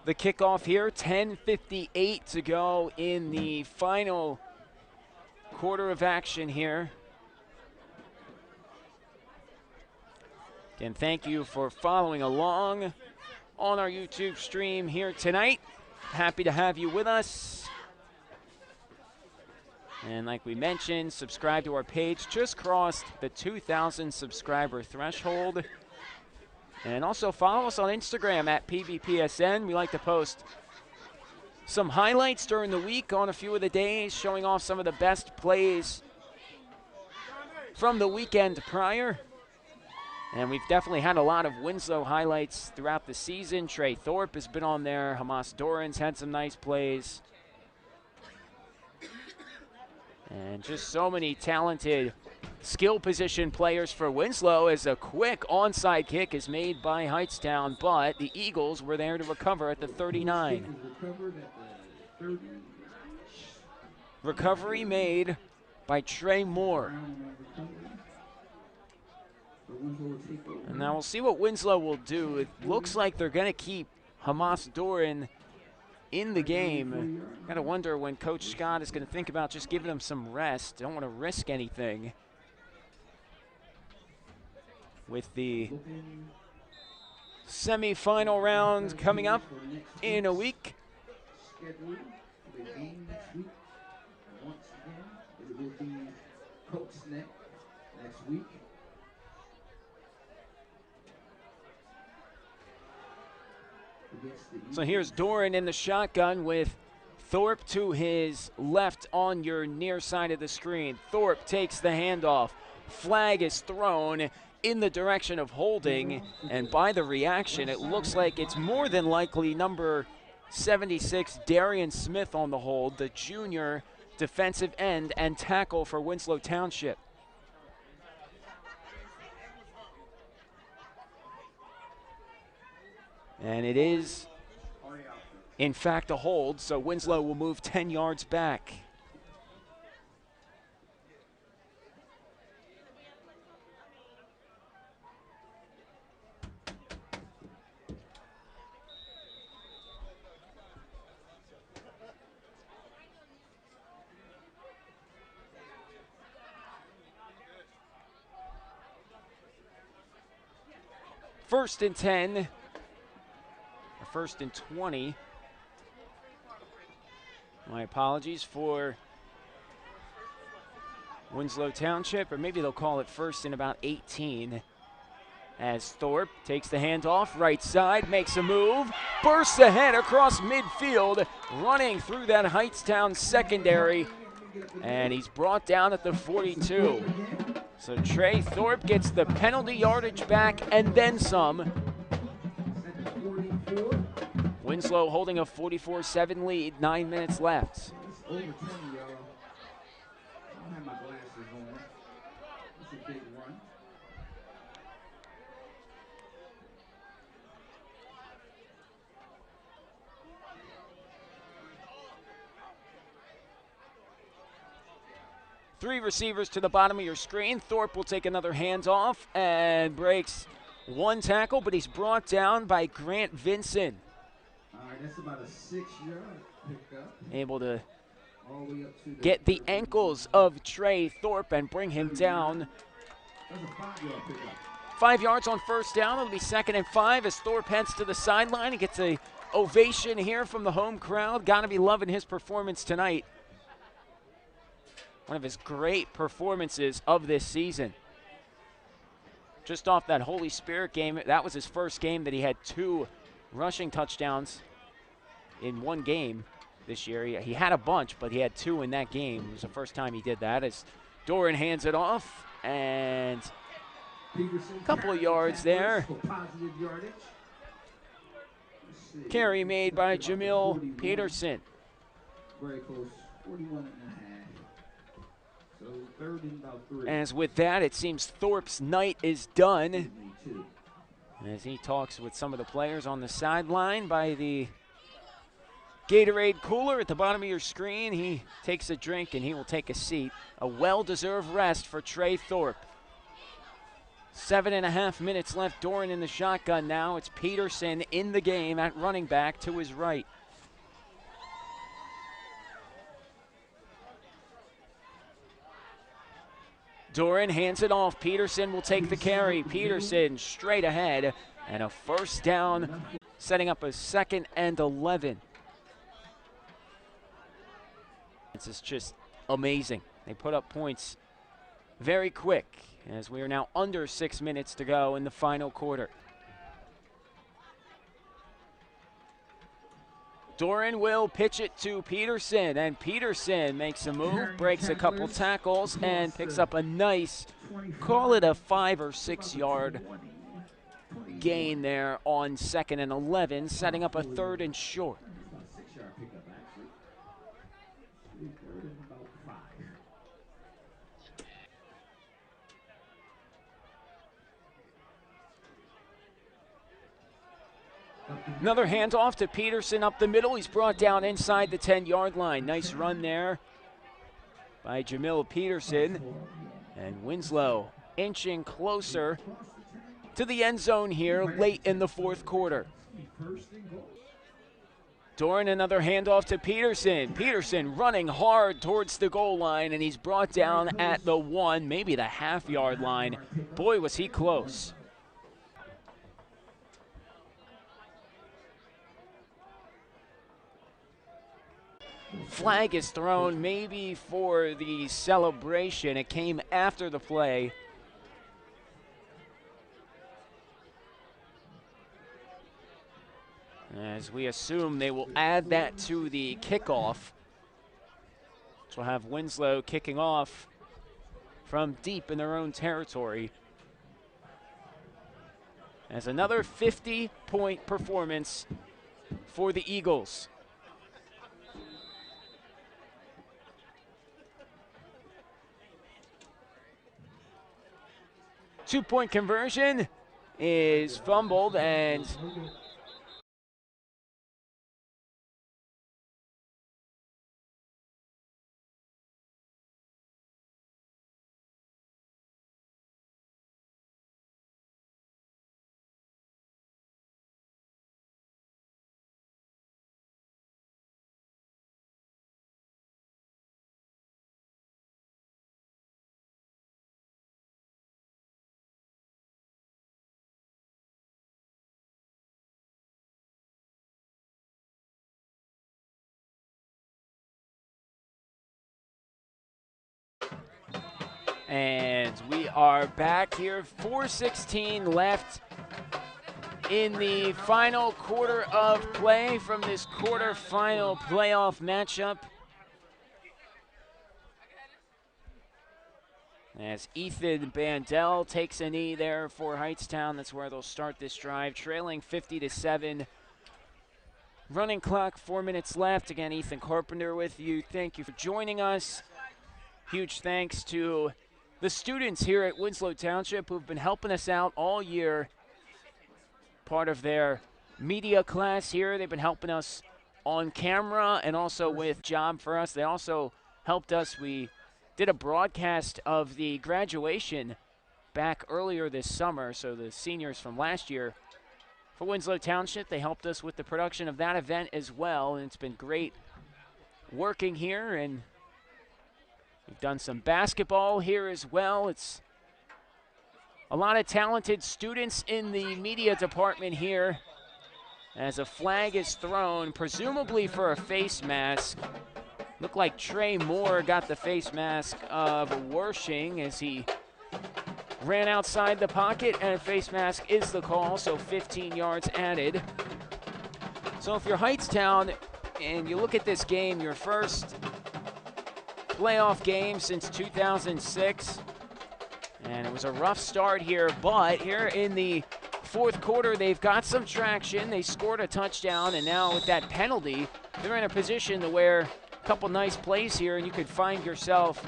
the kickoff here. 10:58 to go in the final quarter of action here. Again, thank you for following along on our YouTube stream here tonight. Happy to have you with us. And like we mentioned, subscribe to our page. Just crossed the 2,000 subscriber threshold. And also follow us on Instagram at PVPSN. We like to post some highlights during the week on a few of the days, showing off some of the best plays from the weekend prior. And we've definitely had a lot of Winslow highlights throughout the season. Trey Thorpe has been on there. Hamas Doran's had some nice plays. And just so many talented skill position players for Winslow, as a quick onside kick is made by Hightstown, but the Eagles were there to recover at the 39.
Recovered at the 30.
Recovery made by Trey Moore. And now we'll see what Winslow will do. It looks like they're going to keep Hamas Doran in the game. Got to wonder when Coach Scott is going to think about just giving him some rest. Don't want to risk anything with the semifinal round coming up in a week.
Scheduled for the game next week. Once again, it will be Coach Neck next week.
So here's Doran in the shotgun with Thorpe to his left on your near side of the screen. Thorpe takes the handoff. Flag is thrown in the direction of holding, and by the reaction, it looks like it's more than likely number 76, Darian Smith, on the hold, the junior defensive end and tackle for Winslow Township. And it is, in fact, a hold, so Winslow will move 10 yards back. First and 10, or first and 20. My apologies for Winslow Township, or maybe they'll call it first and about 18. As Thorpe takes the handoff, right side, makes a move, bursts ahead across midfield, running through that Hightstown secondary, and he's brought down at the 42. So Trey Thorpe gets the penalty yardage back and then some. Winslow holding a 44-7 lead, 9 minutes left.
It's over 20, y'all. I don't have my glasses on. It's a big run.
Three receivers to the bottom of your screen. Thorpe will take another handoff and breaks one tackle, but he's brought down by Grant Vinson.
All right, that's about a 6-yard pickup.
Able to
All the way up to
get the ankles of Trey Thorpe and bring him down
That's a 5-yard pickup.
5 yards on first down. It'll be 2nd and 5 as Thorpe heads to the sideline and gets a ovation here from the home crowd. Got to be loving his performance tonight. One of his great performances of this season. Just off that Holy Spirit game, that was his first game that he had 2 rushing touchdowns in one game this year. He had a bunch, but he had 2 in that game. It was the first time he did that as Doran hands it off, and a couple of yards there. Carry made by Jamil Peterson.
Very close, 41 and a half. So 3rd and about 3.
As with that, it seems Thorpe's night is done. As he talks with some of the players on the sideline by the Gatorade cooler at the bottom of your screen. He takes a drink and he will take a seat. A well-deserved rest for Trey Thorpe. 7.5 minutes left. Doran in the shotgun now. It's Peterson in the game at running back to his right. Doran hands it off. Peterson will take the carry. Peterson straight ahead and a first down, setting up a 2nd and 11. This is just amazing. They put up points very quick as we are now under 6 minutes to go in the final quarter. Doran will pitch it to Peterson, and Peterson makes a move, breaks a couple tackles, and picks up a nice, call it a 5 or 6 yard gain there on 2nd and 11, setting up a 3rd and short. Another handoff to Peterson up the middle. He's brought down inside the 10-yard line. Nice run there by Jamil Peterson. And Winslow inching closer to the end zone here late in the 4th quarter. Doran, another handoff to Peterson. Peterson running hard towards the goal line, and he's brought down at the 1, maybe the half-yard line. Boy, was he close. Flag is thrown maybe for the celebration. It came after the play. As we assume they will add that to the kickoff. So we'll have Winslow kicking off from deep in their own territory. As another 50-point performance for the Eagles. Two-point conversion is fumbled, and we are back here. 4:16 left in the final quarter of play from this quarterfinal playoff matchup. As Ethan Bandel takes a knee there for Hightstown, that's where they'll start this drive, trailing 50-7. Running clock, 4 minutes left. Again, Ethan Carpenter with you. Thank you for joining us. Huge thanks to the students here at Winslow Township who've been helping us out all year. Part of their media class here. They've been helping us on camera and also with job for us. They also helped us. We did a broadcast of the graduation back earlier this summer, so the seniors from last year for Winslow Township, they helped us with the production of that event as well, and it's been great working here, and we've done some basketball here as well. It's A lot of talented students in the media department here as a flag is thrown, presumably for a face mask. Looked like Trey Moore got the face mask of Wershing as he ran outside the pocket, and a face mask is the call, so 15 yards added. So if you're Hightstown and you look at this game, your first playoff game since 2006, and it was a rough start here, but here in the fourth quarter, they've got some traction. They scored a touchdown, and now with that penalty, they're in a position to where a couple nice plays here, and you could find yourself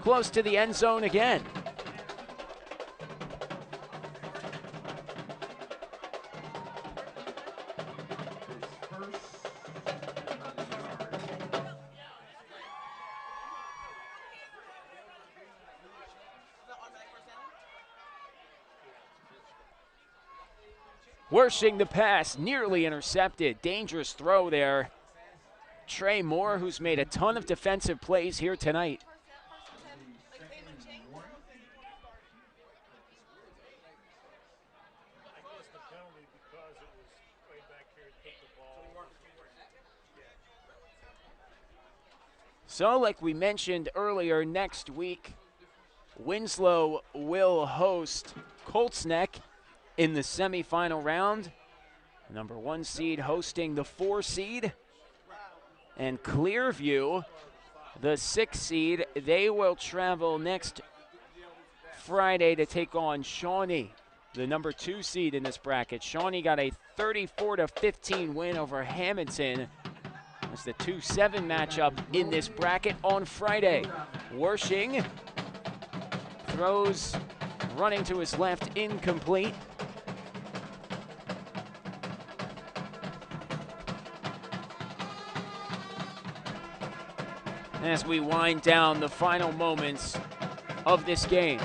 close to the end zone again. Wershing the pass, nearly intercepted. Dangerous throw there. Trey Moore, who's made a ton of defensive plays here tonight. So, like we mentioned earlier, next week, Winslow will host Colts Neck in the semifinal round. Number 1 seed hosting the 4 seed. And Clearview, the 6 seed, they will travel next Friday to take on Shawnee, the number 2 seed in this bracket. Shawnee got a 34-15 win over Hamilton. It's the 2-7 matchup in this bracket on Friday. Wershing throws, running to his left, incomplete. As we wind down the final moments of this game.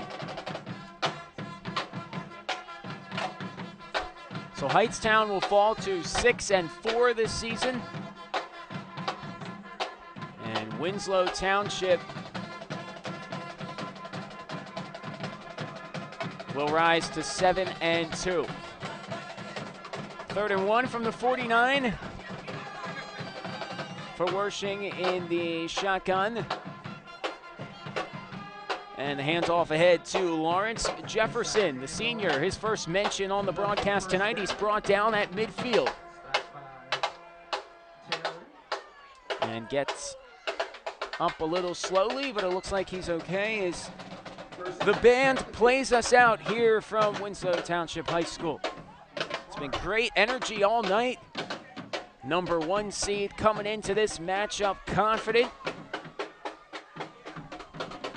So Hightstown will fall to 6-4 this season. And Winslow Township will rise to 7-2. 3rd and 1 from the 49. For Wershing in the shotgun. And the handoff ahead to Lawrence Jefferson, the senior. His first mention on the broadcast tonight. He's brought down at midfield. And gets up a little slowly, but it looks like he's okay as the band plays us out here from Winslow Township High School. It's been great energy all night. Number 1 seed coming into this matchup confident.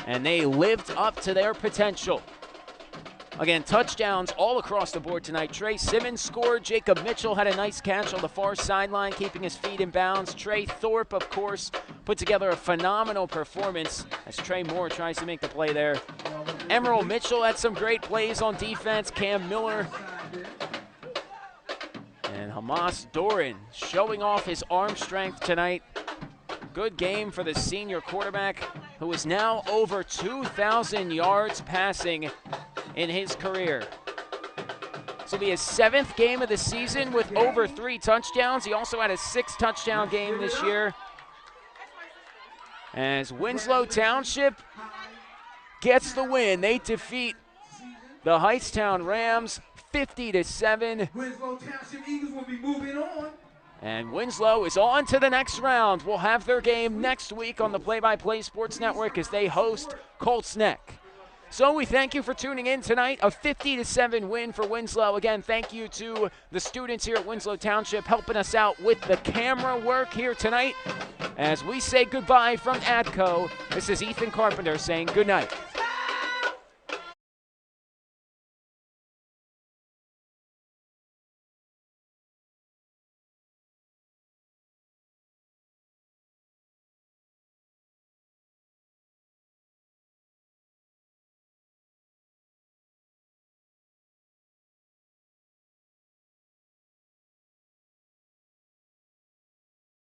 And they lived up to their potential. Again, touchdowns all across the board tonight. Trey Simmons scored. Jacob Mitchell had a nice catch on the far sideline, keeping his feet in bounds. Trey Thorpe, of course, put together a phenomenal performance as Trey Moore tries to make the play there. Emerald Mitchell had some great plays on defense. Cam Miller. And Hamas Doran showing off his arm strength tonight. Good game for the senior quarterback, who is now over 2,000 yards passing in his career. This will be his 7th game of the season with over 3 touchdowns. He also had a 6-touchdown game this year. As Winslow Township gets the win, they defeat the Hightstown Rams 50-7.
Winslow Township Eagles will be moving on.
And Winslow is on to the next round. We'll have their game next week on the Play-by-Play Sports Network as they host Colts Neck. So we thank you for tuning in tonight. A 50-7 win for Winslow. Again, thank you to the students here at Winslow Township helping us out with the camera work here tonight. As we say goodbye from ADCO, this is Ethan Carpenter saying good night.